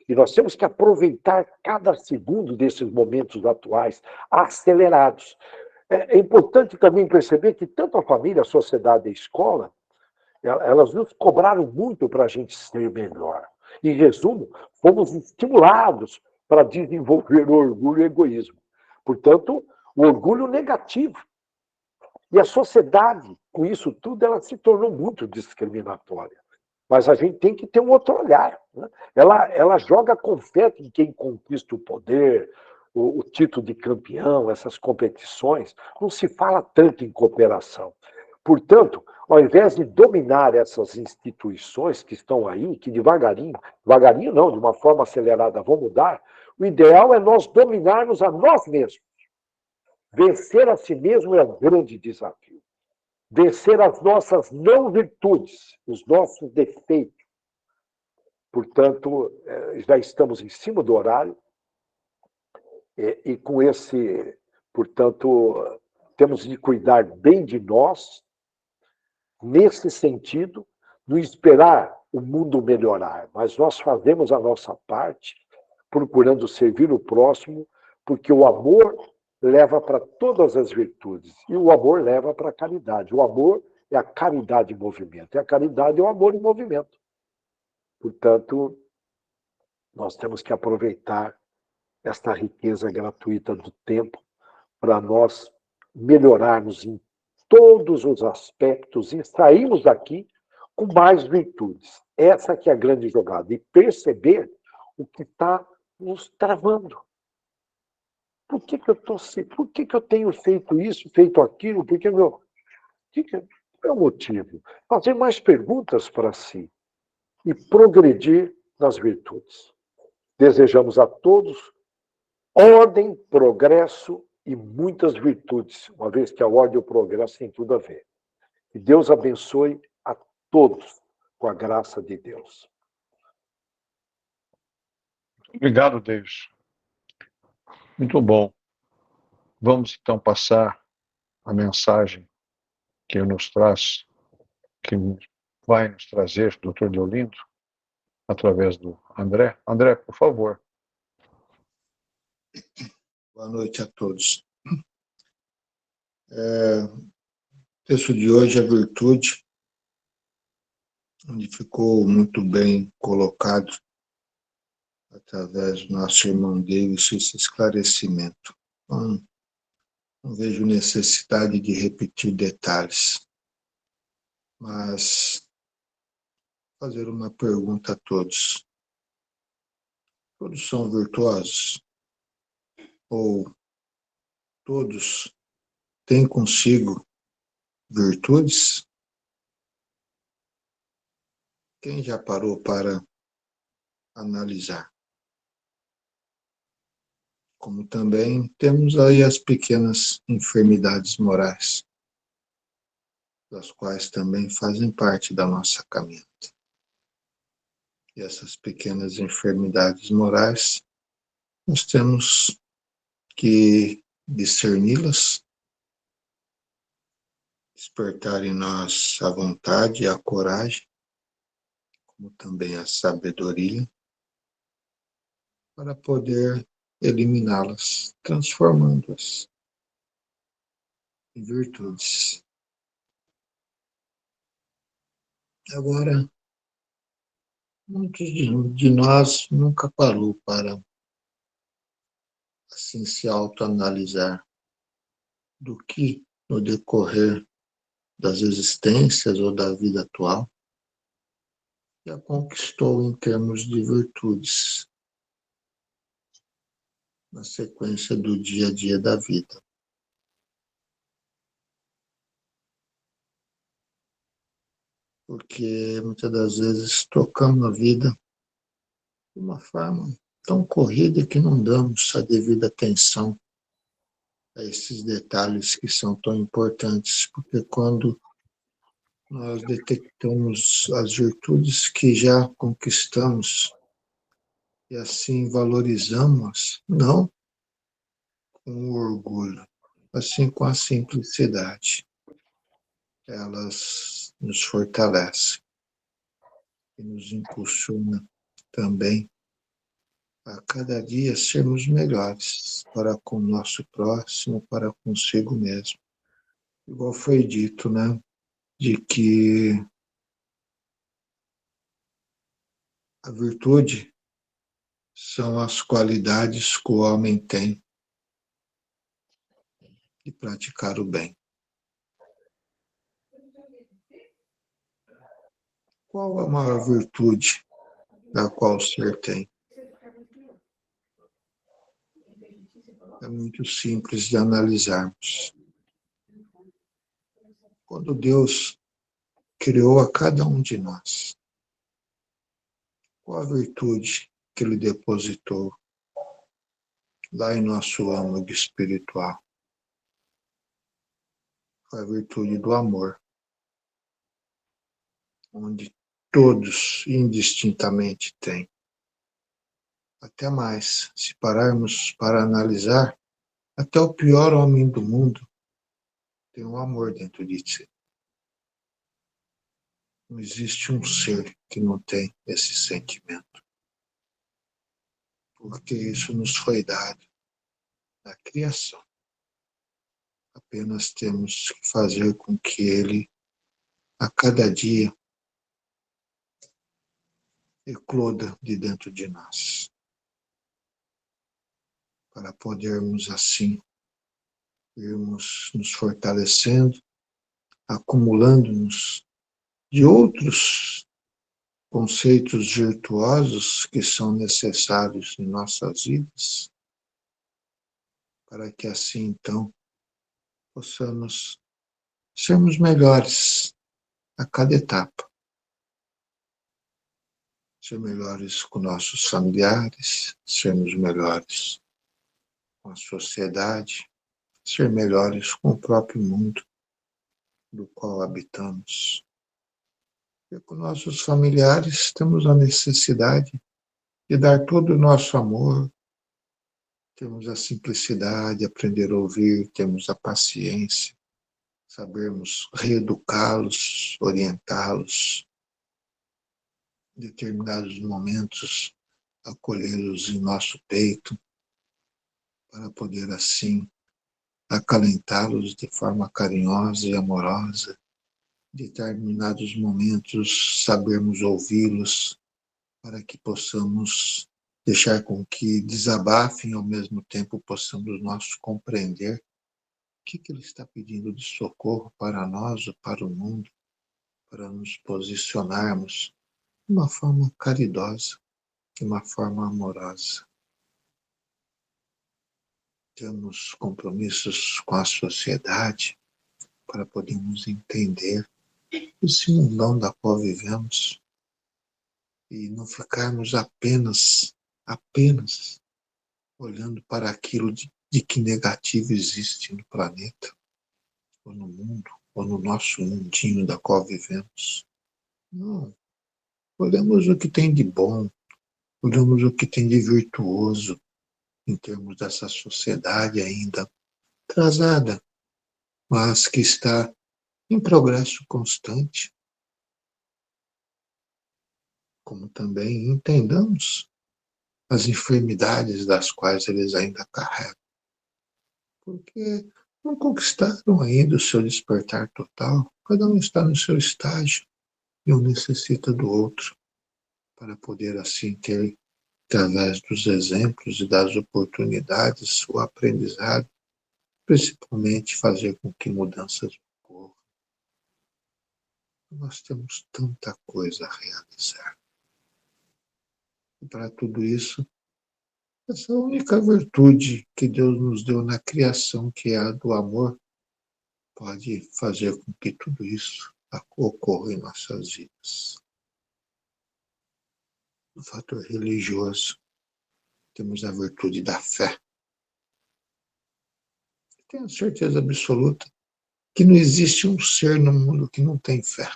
E nós temos que aproveitar cada segundo desses momentos atuais, acelerados. É importante também perceber que tanto a família, a sociedade e a escola, elas nos cobraram muito para a gente ser melhor. Em resumo, fomos estimulados para desenvolver o orgulho e o egoísmo. Portanto, o orgulho negativo. E a sociedade, com isso tudo, ela se tornou muito discriminatória. Mas a gente tem que ter um outro olhar. Né? Ela joga confete em quem conquista o poder, o título de campeão, essas competições. Não se fala tanto em cooperação. Portanto, ao invés de dominar essas instituições que estão aí, que devagarinho não, de uma forma acelerada vão mudar, o ideal é nós dominarmos a nós mesmos. Vencer a si mesmo é um grande desafio. Vencer as nossas não virtudes, os nossos defeitos. Portanto, já estamos em cima do horário e com esse, portanto, temos de cuidar bem de nós, nesse sentido, não esperar o mundo melhorar, mas nós fazemos a nossa parte, procurando servir o próximo, porque o amor leva para todas as virtudes, e o amor leva para a caridade. O amor é a caridade em movimento, e a caridade é o amor em movimento. Portanto, nós temos que aproveitar esta riqueza gratuita do tempo para nós melhorarmos em todos os aspectos e sairmos daqui com mais virtudes. Essa que é a grande jogada. E perceber o que está nos travando. Por que, que eu tô, por que, que eu tenho feito isso, feito aquilo? Por que é o motivo? Fazer mais perguntas para si e progredir nas virtudes. Desejamos a todos ordem, progresso e muitas virtudes, uma vez que a ordem e o progresso têm tudo a ver. Que Deus abençoe a todos com a graça de Deus. Obrigado, Deus. Muito bom. Vamos então passar a mensagem que nos traz, que vai nos trazer, Dr. Deolindo, através do André. André, por favor. Boa noite a todos. O texto de hoje é virtude, onde ficou muito bem colocado através do nosso irmão Davis esse esclarecimento. Não vejo necessidade de repetir detalhes, mas fazer uma pergunta a todos. Todos são virtuosos? Ou todos têm consigo virtudes? Quem já parou para analisar? Como também temos aí as pequenas enfermidades morais, das quais também fazem parte da nossa caminhada. E essas pequenas enfermidades morais, nós temos que discerni-las, despertar em nós a vontade e a coragem, como também a sabedoria, para poder eliminá-las, transformando-as em virtudes. Agora, muitos de nós nunca parou para assim se autoanalisar do que, no decorrer das existências ou da vida atual, já conquistou em termos de virtudes na sequência do dia a dia da vida. Porque muitas das vezes tocamos a vida de uma forma tão corrida que não damos a devida atenção a esses detalhes que são tão importantes, porque quando nós detectamos as virtudes que já conquistamos e assim valorizamos, não com o orgulho, assim com a simplicidade. Elas nos fortalecem e nos impulsionam também a cada dia sermos melhores para com o nosso próximo, para consigo mesmo. Igual foi dito, né, de que a virtude são as qualidades que o homem tem de praticar o bem. Qual a maior virtude da qual o ser tem? É muito simples de analisarmos. Quando Deus criou a cada um de nós, qual a virtude que Ele depositou lá em nosso âmago espiritual? Foi a virtude do amor, onde todos indistintamente têm. Até mais, se pararmos para analisar, até o pior homem do mundo tem um amor dentro de si. Não existe um ser que não tem esse sentimento. Porque isso nos foi dado na criação. Apenas temos que fazer com que ele, a cada dia, ecloda de dentro de nós. para podermos assim irmos nos fortalecendo, acumulando-nos de outros conceitos virtuosos que são necessários em nossas vidas, para que assim então possamos sermos melhores a cada etapa. Ser melhores com nossos familiares, sermos melhores com a sociedade, ser melhores com o próprio mundo do qual habitamos. E com nossos familiares temos a necessidade de dar todo o nosso amor, temos a simplicidade, aprender a ouvir, temos a paciência, sabermos reeducá-los, orientá-los, em determinados momentos, acolhê-los em nosso peito, para poder assim acalentá-los de forma carinhosa e amorosa, em determinados momentos sabermos ouvi-los, para que possamos deixar com que desabafem, ao mesmo tempo possamos nós compreender o que ele está pedindo de socorro para nós ou para o mundo, para nos posicionarmos de uma forma caridosa, de uma forma amorosa. Temos compromissos com a sociedade para podermos entender esse mundão da qual vivemos e não ficarmos apenas olhando para aquilo de que negativo existe no planeta, ou no mundo, ou no nosso mundinho da qual vivemos. Não. Olhamos o que tem de bom, olhamos o que tem de virtuoso em termos dessa sociedade ainda atrasada, mas que está em progresso constante. Como também entendamos as enfermidades das quais eles ainda carregam. Porque não conquistaram ainda o seu despertar total, cada um está no seu estágio e um necessita do outro, para poder assim ter, através dos exemplos e das oportunidades, o aprendizado, principalmente fazer com que mudanças ocorram. Nós temos tanta coisa a realizar. E para tudo isso, essa única virtude que Deus nos deu na criação, que é a do amor, pode fazer com que tudo isso ocorra em nossas vidas. No fator religioso, temos a virtude da fé. Tenho certeza absoluta que não existe um ser no mundo que não tem fé.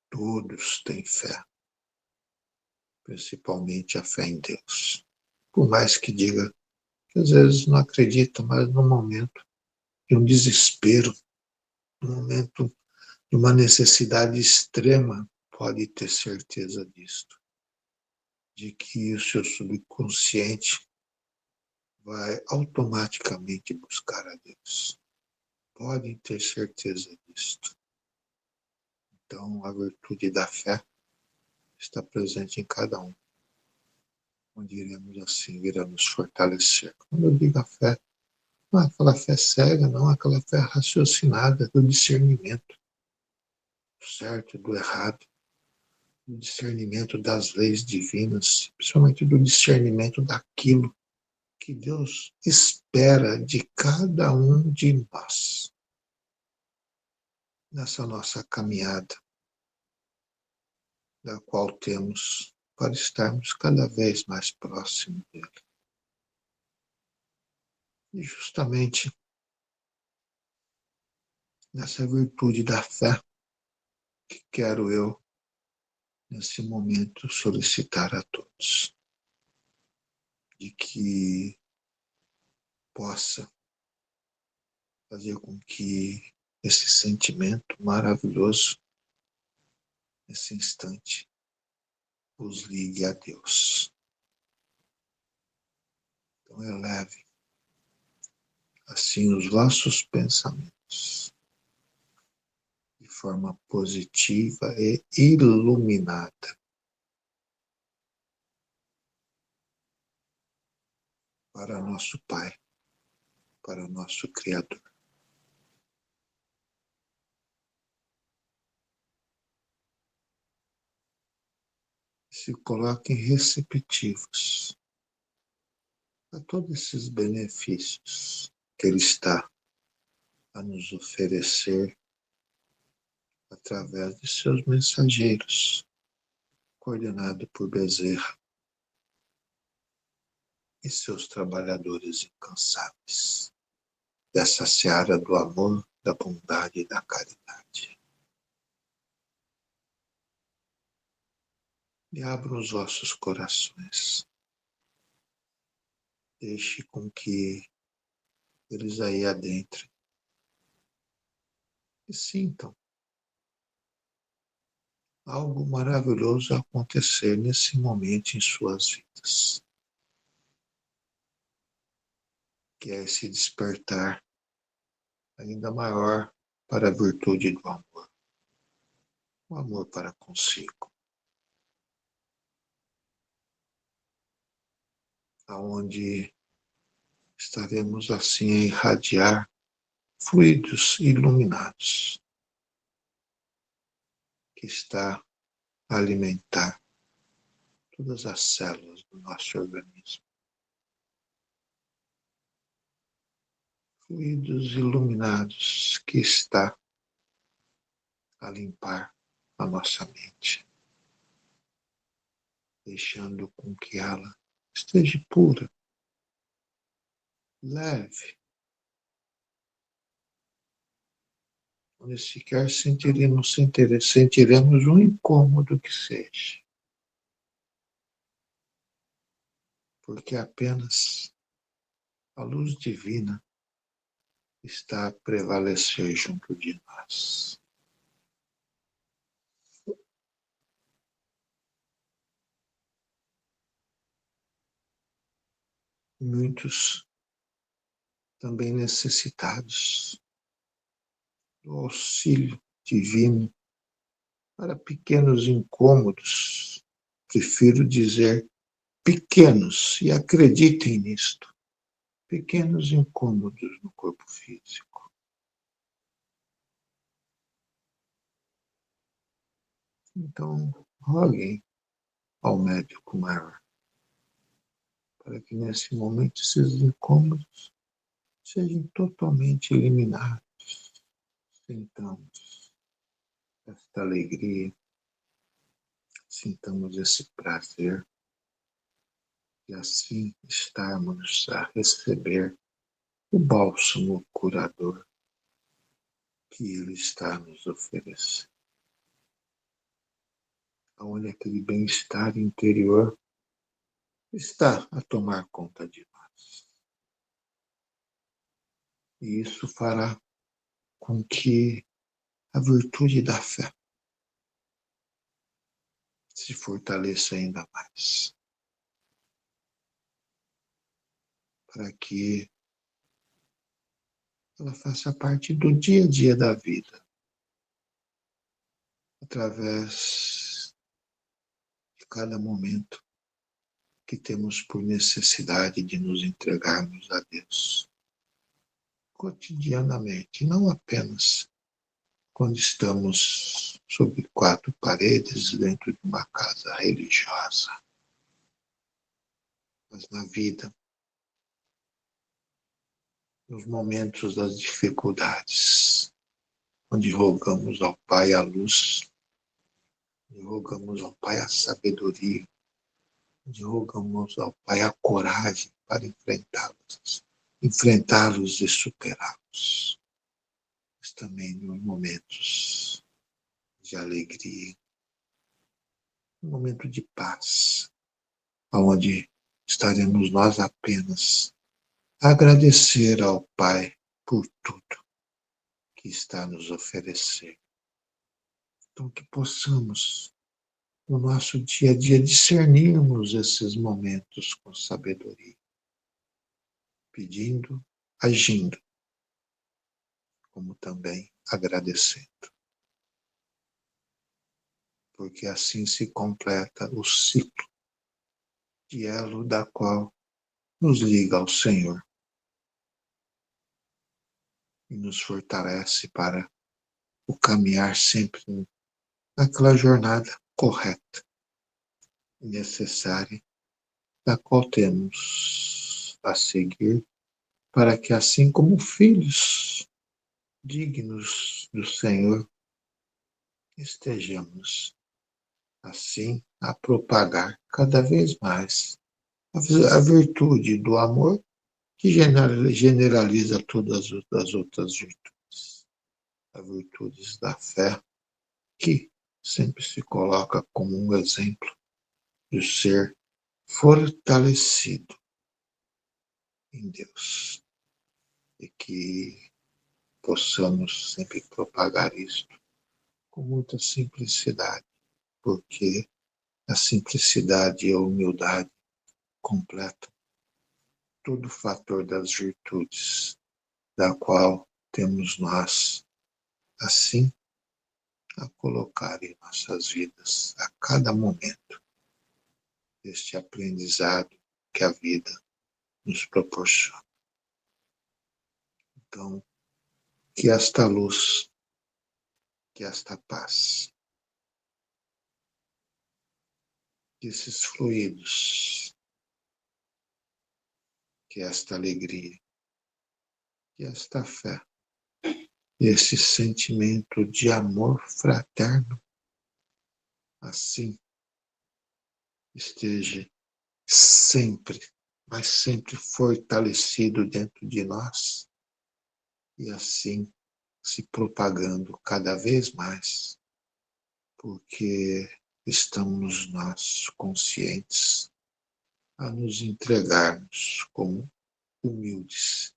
Todos têm fé, principalmente a fé em Deus. Por mais que diga que às vezes não acredita, mas no momento de um desespero, no momento de uma necessidade extrema, pode ter certeza disto, de que o seu subconsciente vai automaticamente buscar a Deus. Podem ter certeza disto. Então, a virtude da fé está presente em cada um, onde iremos assim vir a nos fortalecer. Quando eu digo a fé, não é aquela fé cega, não, é aquela fé raciocinada, do discernimento do certo e do errado, do discernimento das leis divinas, principalmente do discernimento daquilo que Deus espera de cada um de nós nessa nossa caminhada, da qual temos para estarmos cada vez mais próximos dele. E justamente nessa virtude da fé que quero eu, nesse momento, solicitar a todos, de que possa fazer com que esse sentimento maravilhoso, nesse instante, os ligue a Deus. Então eleve assim os vossos pensamentos de forma positiva e iluminada para nosso Pai, para nosso Criador. Se coloquem receptivos a todos esses benefícios que Ele está a nos oferecer através de seus mensageiros, coordenado por Bezerra e seus trabalhadores incansáveis dessa seara do amor, da bondade e da caridade. E abra os vossos corações. Deixe com que eles aí adentrem e sintam algo maravilhoso acontecer nesse momento em suas vidas, que é esse despertar ainda maior para a virtude do amor, o amor para consigo, aonde estaremos assim a irradiar fluidos iluminados, que está a alimentar todas as células do nosso organismo. Fluidos iluminados que está a limpar a nossa mente, deixando com que ela esteja pura, leve, onde sequer sentiremos um incômodo que seja, porque apenas a luz divina está a prevalecer junto de nós. Muitos também necessitados do auxílio divino para pequenos incômodos, prefiro dizer pequenos, e acreditem nisto, pequenos incômodos no corpo físico. Então, roguem ao médico maior para que nesse momento esses incômodos sejam totalmente eliminados. Sintamos esta alegria, sintamos esse prazer e assim estarmos a receber o bálsamo curador que Ele está a nos oferecendo. Onde aquele bem-estar interior está a tomar conta de nós. E isso fará com que a virtude da fé se fortaleça ainda mais, para que ela faça parte do dia a dia da vida, através de cada momento que temos por necessidade de nos entregarmos a Deus, cotidianamente, não apenas quando estamos sob quatro paredes dentro de uma casa religiosa, mas na vida, nos momentos das dificuldades, onde rogamos ao Pai a luz, onde rogamos ao Pai a sabedoria, onde rogamos ao Pai a coragem para enfrentá-los e superá-los. Mas também nos momentos de alegria, um momento de paz, onde estaremos nós apenas a agradecer ao Pai por tudo que está a nos oferecer. Então, que possamos, no nosso dia a dia, discernirmos esses momentos com sabedoria, pedindo, agindo, como também agradecendo. Porque assim se completa o ciclo de elo da qual nos liga ao Senhor e nos fortalece para o caminhar sempre naquela jornada correta e necessária, da qual temos a seguir, para que, assim como filhos dignos do Senhor, estejamos, assim, a propagar cada vez mais a virtude do amor, que generaliza todas as outras virtudes. As virtudes da fé, que sempre se coloca como um exemplo de ser fortalecido em Deus. E que possamos sempre propagar isto com muita simplicidade, porque a simplicidade e a humildade completam todo o fator das virtudes, da qual temos nós, assim, a colocar em nossas vidas a cada momento este aprendizado que a vida nos proporciona. Então, que esta luz, que esta paz, que esses fluidos, que esta alegria, que esta fé, esse sentimento de amor fraterno, assim, esteja sempre, mas sempre fortalecido dentro de nós e assim se propagando cada vez mais, porque estamos nós conscientes a nos entregarmos como humildes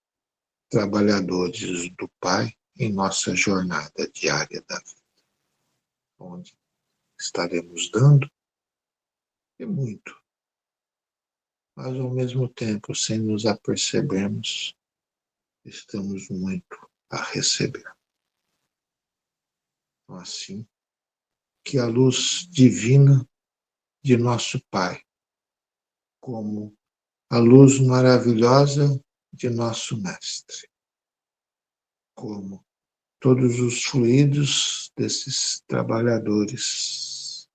trabalhadores do Pai em nossa jornada diária da vida, onde estaremos dando e muito, mas ao mesmo tempo, sem nos apercebermos, estamos muito a receber. Então, assim, que a luz divina de nosso Pai, como a luz maravilhosa de nosso Mestre, como todos os fluidos desses trabalhadores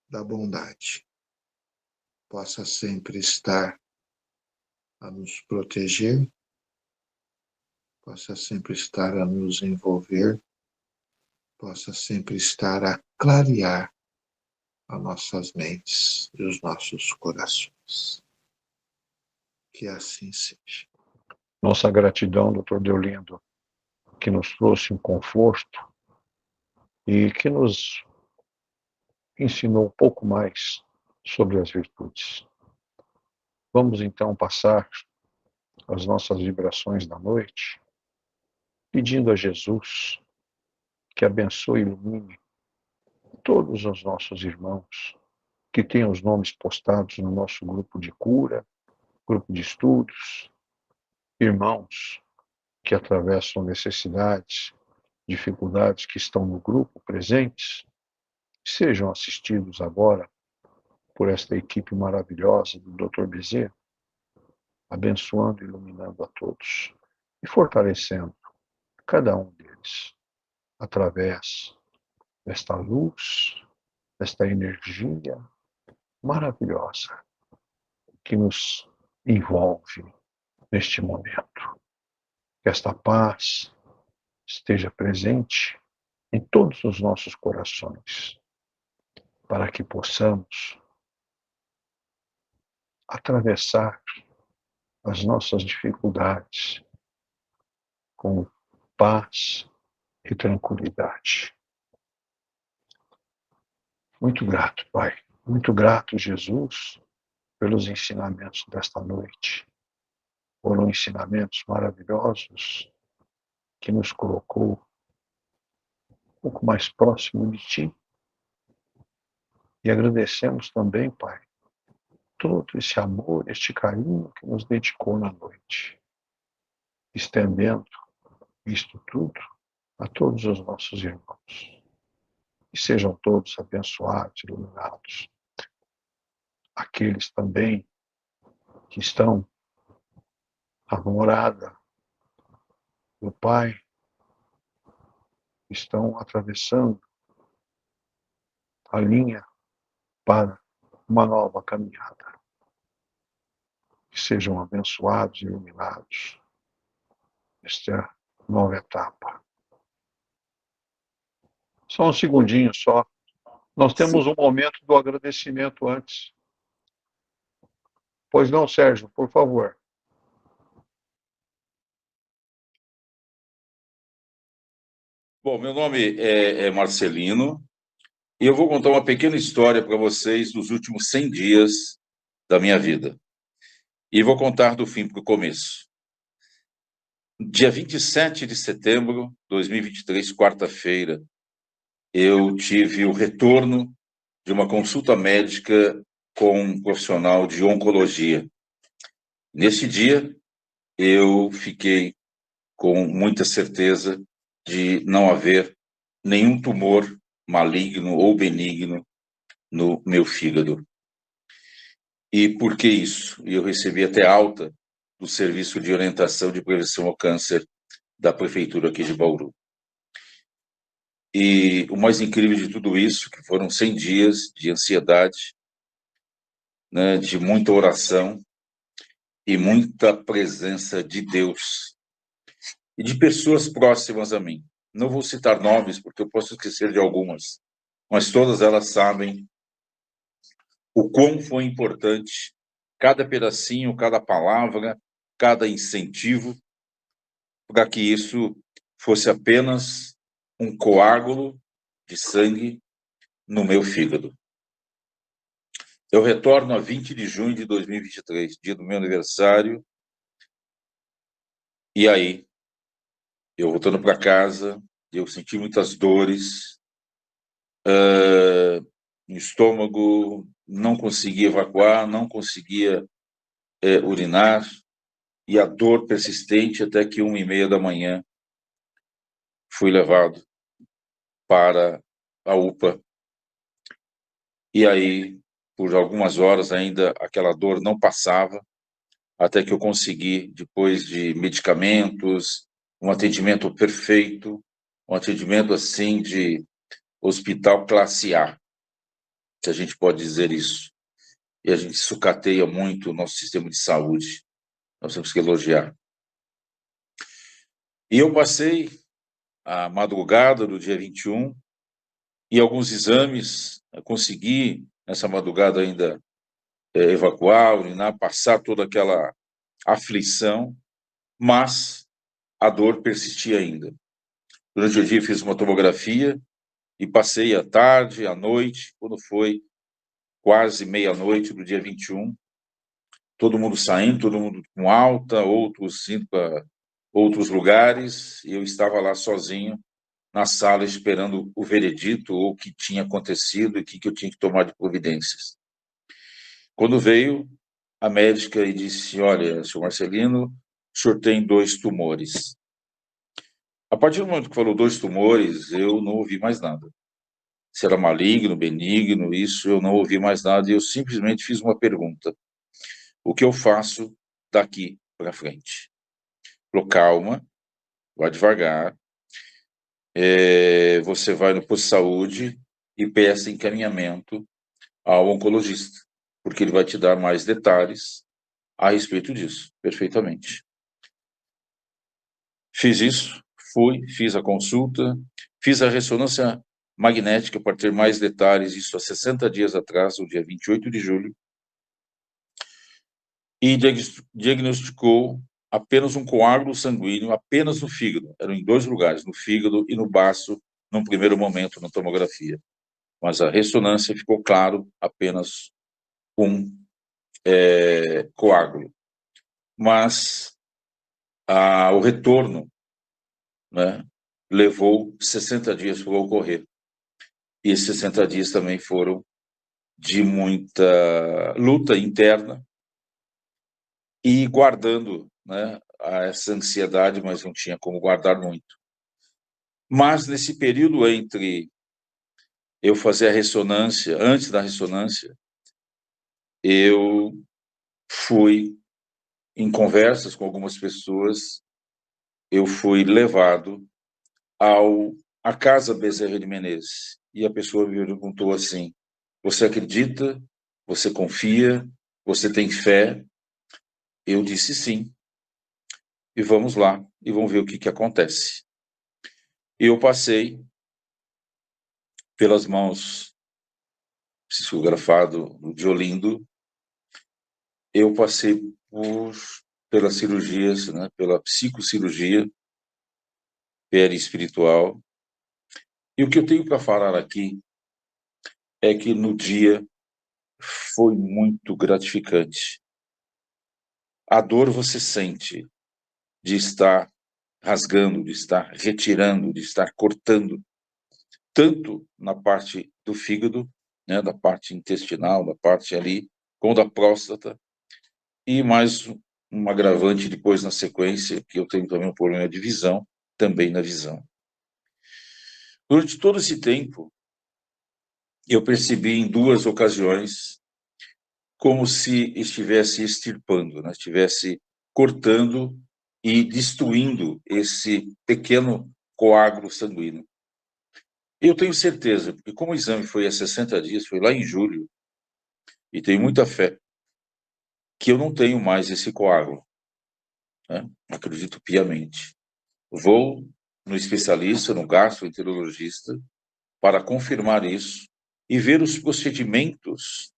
da bondade, possa sempre estar a nos proteger, possa sempre estar a nos envolver, possa sempre estar a clarear as nossas mentes e os nossos corações. Que assim seja. Nossa gratidão, doutor Deolindo, que nos trouxe um conforto e que nos ensinou um pouco mais sobre as virtudes. Vamos então passar as nossas vibrações da noite, pedindo a Jesus que abençoe e ilumine todos os nossos irmãos que têm os nomes postados no nosso grupo de cura, grupo de estudos, irmãos que atravessam necessidades, dificuldades que estão no grupo presentes, sejam assistidos agora por esta equipe maravilhosa do Dr. Bezerra, abençoando e iluminando a todos e fortalecendo cada um deles através desta luz, desta energia maravilhosa que nos envolve neste momento. Que esta paz esteja presente em todos os nossos corações, para que possamos atravessar as nossas dificuldades com paz e tranquilidade. Muito grato, Pai. Muito grato, Jesus, pelos ensinamentos desta noite. Foram ensinamentos maravilhosos que nos colocou um pouco mais próximo de Ti. E agradecemos também, Pai, todo esse amor, este carinho que nos dedicou na noite, estendendo isto tudo a todos os nossos irmãos. E sejam todos abençoados, iluminados. Aqueles também que estão à morada do Pai, estão atravessando a linha para uma nova caminhada. Que sejam abençoados e iluminados nesta nova etapa. Só um segundinho só. Nós temos um momento do agradecimento antes. Pois não, Sérgio, por favor. Bom, meu nome é Marcelino e eu vou contar uma pequena história para vocês dos últimos 100 dias da minha vida. E vou contar do fim para o começo. Dia 27 de setembro de 2023, quarta-feira, eu tive o retorno de uma consulta médica com um profissional de oncologia. Nesse dia, eu fiquei com muita certeza de não haver nenhum tumor maligno ou benigno no meu fígado. E por que isso? Eu recebi até alta do Serviço de Orientação de Prevenção ao Câncer da Prefeitura aqui de Bauru. E o mais incrível de tudo isso, que foram 100 dias de ansiedade, né, de muita oração e muita presença de Deus e de pessoas próximas a mim. Não vou citar nomes, porque eu posso esquecer de algumas, mas todas elas sabem o quão foi importante cada pedacinho, cada palavra, cada incentivo, para que isso fosse apenas um coágulo de sangue no meu fígado. Eu retorno a 20 de junho de 2023, dia do meu aniversário, e aí, eu voltando para casa, eu senti muitas dores, no estômago, não conseguia evacuar, não conseguia urinar, e a dor persistente até que 1h30 da manhã fui levado para a UPA. E aí, por algumas horas ainda, aquela dor não passava, até que eu consegui, depois de medicamentos, um atendimento perfeito, um atendimento assim de hospital classe A, se a gente pode dizer isso. E a gente sucateia muito o nosso sistema de saúde, nós temos que elogiar. E eu passei a madrugada do dia 21, e alguns exames, consegui, nessa madrugada ainda, evacuar, urinar, passar toda aquela aflição, mas a dor persistia ainda. Durante o dia fiz uma tomografia e passei a tarde, à noite, quando foi quase meia-noite do dia 21, todo mundo saindo, todo mundo com alta, outros indo para outros lugares, e eu estava lá sozinho, na sala, esperando o veredito, ou o que tinha acontecido e o que eu tinha que tomar de providências. Quando veio a médica e disse: olha, senhor Marcelino, o senhor tem 2 tumores. A partir do momento que falou 2 tumores, eu não ouvi mais nada. Se era maligno, benigno, isso eu não ouvi mais nada, e eu simplesmente fiz uma pergunta: o que eu faço daqui para frente? Falou: calma, vai devagar, você vai no posto de saúde e peça encaminhamento ao oncologista, porque ele vai te dar mais detalhes a respeito disso. Perfeitamente. Fiz isso, fiz a consulta, fiz a ressonância magnética para ter mais detalhes, isso há 60 dias atrás, no dia 28 de julho, e diagnosticou apenas um coágulo sanguíneo, apenas no fígado. Eram em 2 lugares, no fígado e no baço, num primeiro momento, na tomografia. Mas a ressonância ficou claro, apenas um coágulo. Mas o retorno, né, levou 60 dias para ocorrer. E esses 60 dias também foram de muita luta interna e guardando, né, essa ansiedade, mas não tinha como guardar muito. Mas nesse período entre eu fazer a ressonância, antes da ressonância, eu fui em conversas com algumas pessoas, eu fui levado à Casa Bezerra de Menezes. E a pessoa me perguntou assim: você acredita? Você confia? Você tem fé? Eu disse sim. E vamos lá, e vamos ver o que acontece. Eu passei pelas mãos psicografado de Olindo, eu passei pelas cirurgias, né, pela psicocirurgia perispiritual. E o que eu tenho para falar aqui é que no dia foi muito gratificante. A dor você sente de estar rasgando, de estar retirando, de estar cortando, tanto na parte do fígado, né, da parte intestinal, da parte ali, como da próstata, e mais um agravante depois na sequência, que eu tenho também um problema de visão, também na visão. Durante todo esse tempo, eu percebi em 2 ocasiões como se estivesse extirpando, né? Estivesse cortando e destruindo esse pequeno coágulo sanguíneo. Eu tenho certeza, porque como o exame foi há 60 dias, foi lá em julho, e tenho muita fé, que eu não tenho mais esse coágulo, né? Acredito piamente. Vou no especialista, no gastroenterologista, para confirmar isso e ver os procedimentos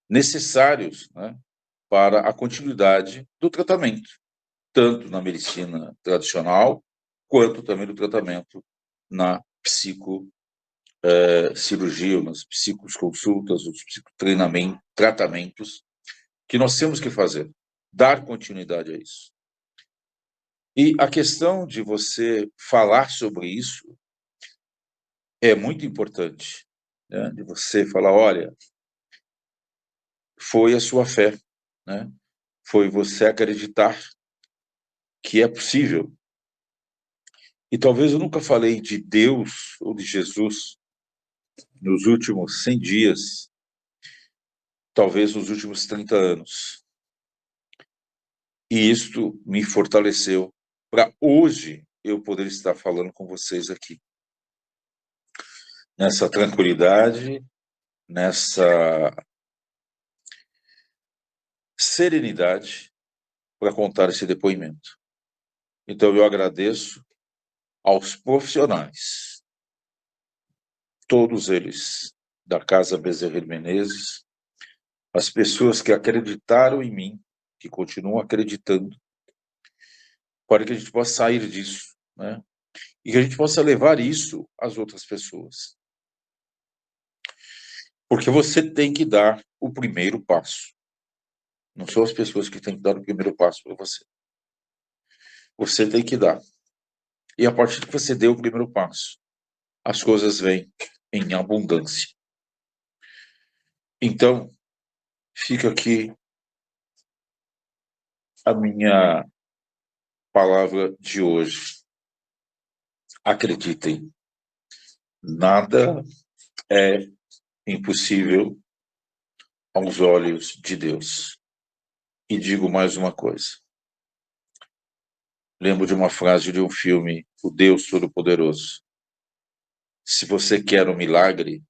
necessários, né, para a continuidade do tratamento, tanto na medicina tradicional, quanto também no tratamento na psicocirurgia, nas psicoconsultas, os tratamentos que nós temos que fazer, dar continuidade a isso. E a questão de você falar sobre isso é muito importante, né? De você falar, olha, foi a sua fé, né? Foi você acreditar que é possível. E talvez eu nunca falei de Deus ou de Jesus nos últimos 100 dias, talvez nos últimos 30 anos. E isto me fortaleceu para hoje eu poder estar falando com vocês aqui. Nessa tranquilidade, nessa serenidade para contar esse depoimento. Então eu agradeço aos profissionais, todos eles da Casa Bezerra de Menezes, as pessoas que acreditaram em mim, que continuam acreditando, para que a gente possa sair disso, né? E que a gente possa levar isso às outras pessoas. Porque você tem que dar o primeiro passo. Não são as pessoas que têm que dar o primeiro passo para você. Você tem que dar. E a partir que você deu o primeiro passo, as coisas vêm em abundância. Então, fica aqui a minha palavra de hoje. Acreditem, nada é impossível aos olhos de Deus. E digo mais uma coisa. Lembro de uma frase de um filme, O Deus Todo-Poderoso. Se você quer um milagre,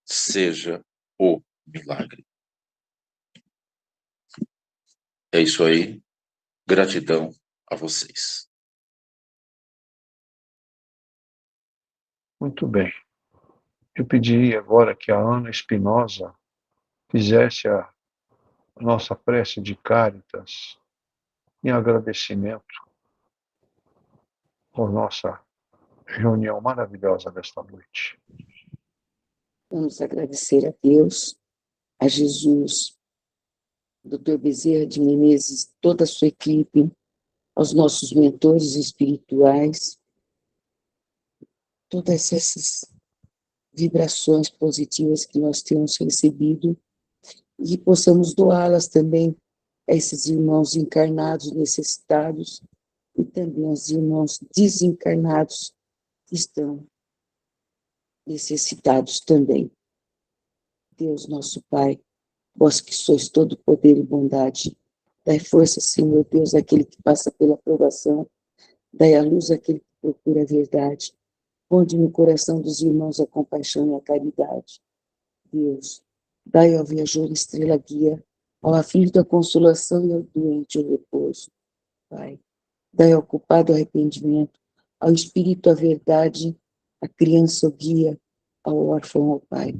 seja o milagre. É isso aí. Gratidão a vocês. Muito bem. Eu pediria agora que a Ana Espinosa fizesse a nossa prece de Cáritas em agradecimento por nossa reunião maravilhosa desta noite. Vamos agradecer a Deus, a Jesus, Dr. Bezerra de Menezes, toda a sua equipe, aos nossos mentores espirituais, todas essas vibrações positivas que nós temos recebido e possamos doá-las também a esses irmãos encarnados necessitados e também aos irmãos desencarnados que estão necessitados também. Deus, nosso Pai, vós que sois todo poder e bondade, Dai força, Senhor Deus, àquele que passa pela provação. Dai a luz àquele que procura a verdade. Ponde no coração dos irmãos a compaixão e a caridade. Deus, dai ao viajor estrela guia, ao aflito a consolação e ao doente o repouso. Pai, dai ao culpado o arrependimento, ao espírito a verdade, à criança o guia, ao órfão o Pai.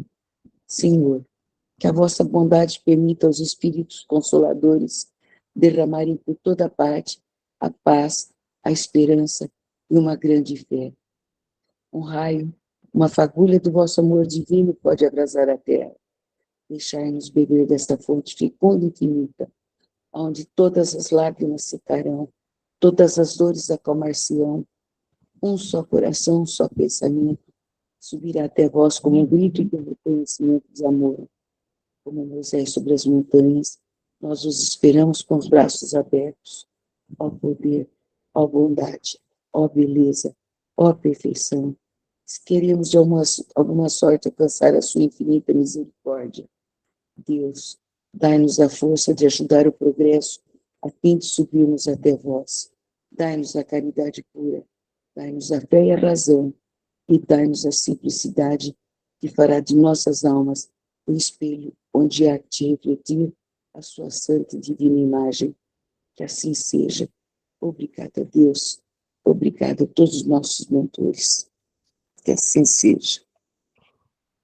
Senhor, que a vossa bondade permita aos espíritos consoladores derramarem por toda parte a paz, a esperança e uma grande fé. Um raio, uma fagulha do vosso amor divino pode abrasar a terra. Deixai-nos beber desta fonte fecunda e infinita, onde todas as lágrimas secarão, todas as dores acalmar-se-ão, um só coração, um só pensamento, subirá até vós como um grito de reconhecimento de amor. Como Moisés sobre as montanhas, nós os esperamos com os braços abertos. Ó poder, ó bondade, ó beleza, ó perfeição. Se queremos de alguma sorte alcançar a sua infinita misericórdia, Deus, dai-nos a força de ajudar o progresso a fim de subirmos até vós. Dai-nos a caridade pura, dai-nos a fé e a razão, e dai-nos a simplicidade que fará de nossas almas o espelho onde há de refletir a sua santa e divina imagem. Que assim seja. Obrigada, Deus. Obrigada a todos os nossos mentores. Que assim seja.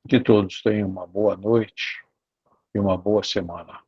Que todos tenham uma boa noite e uma boa semana.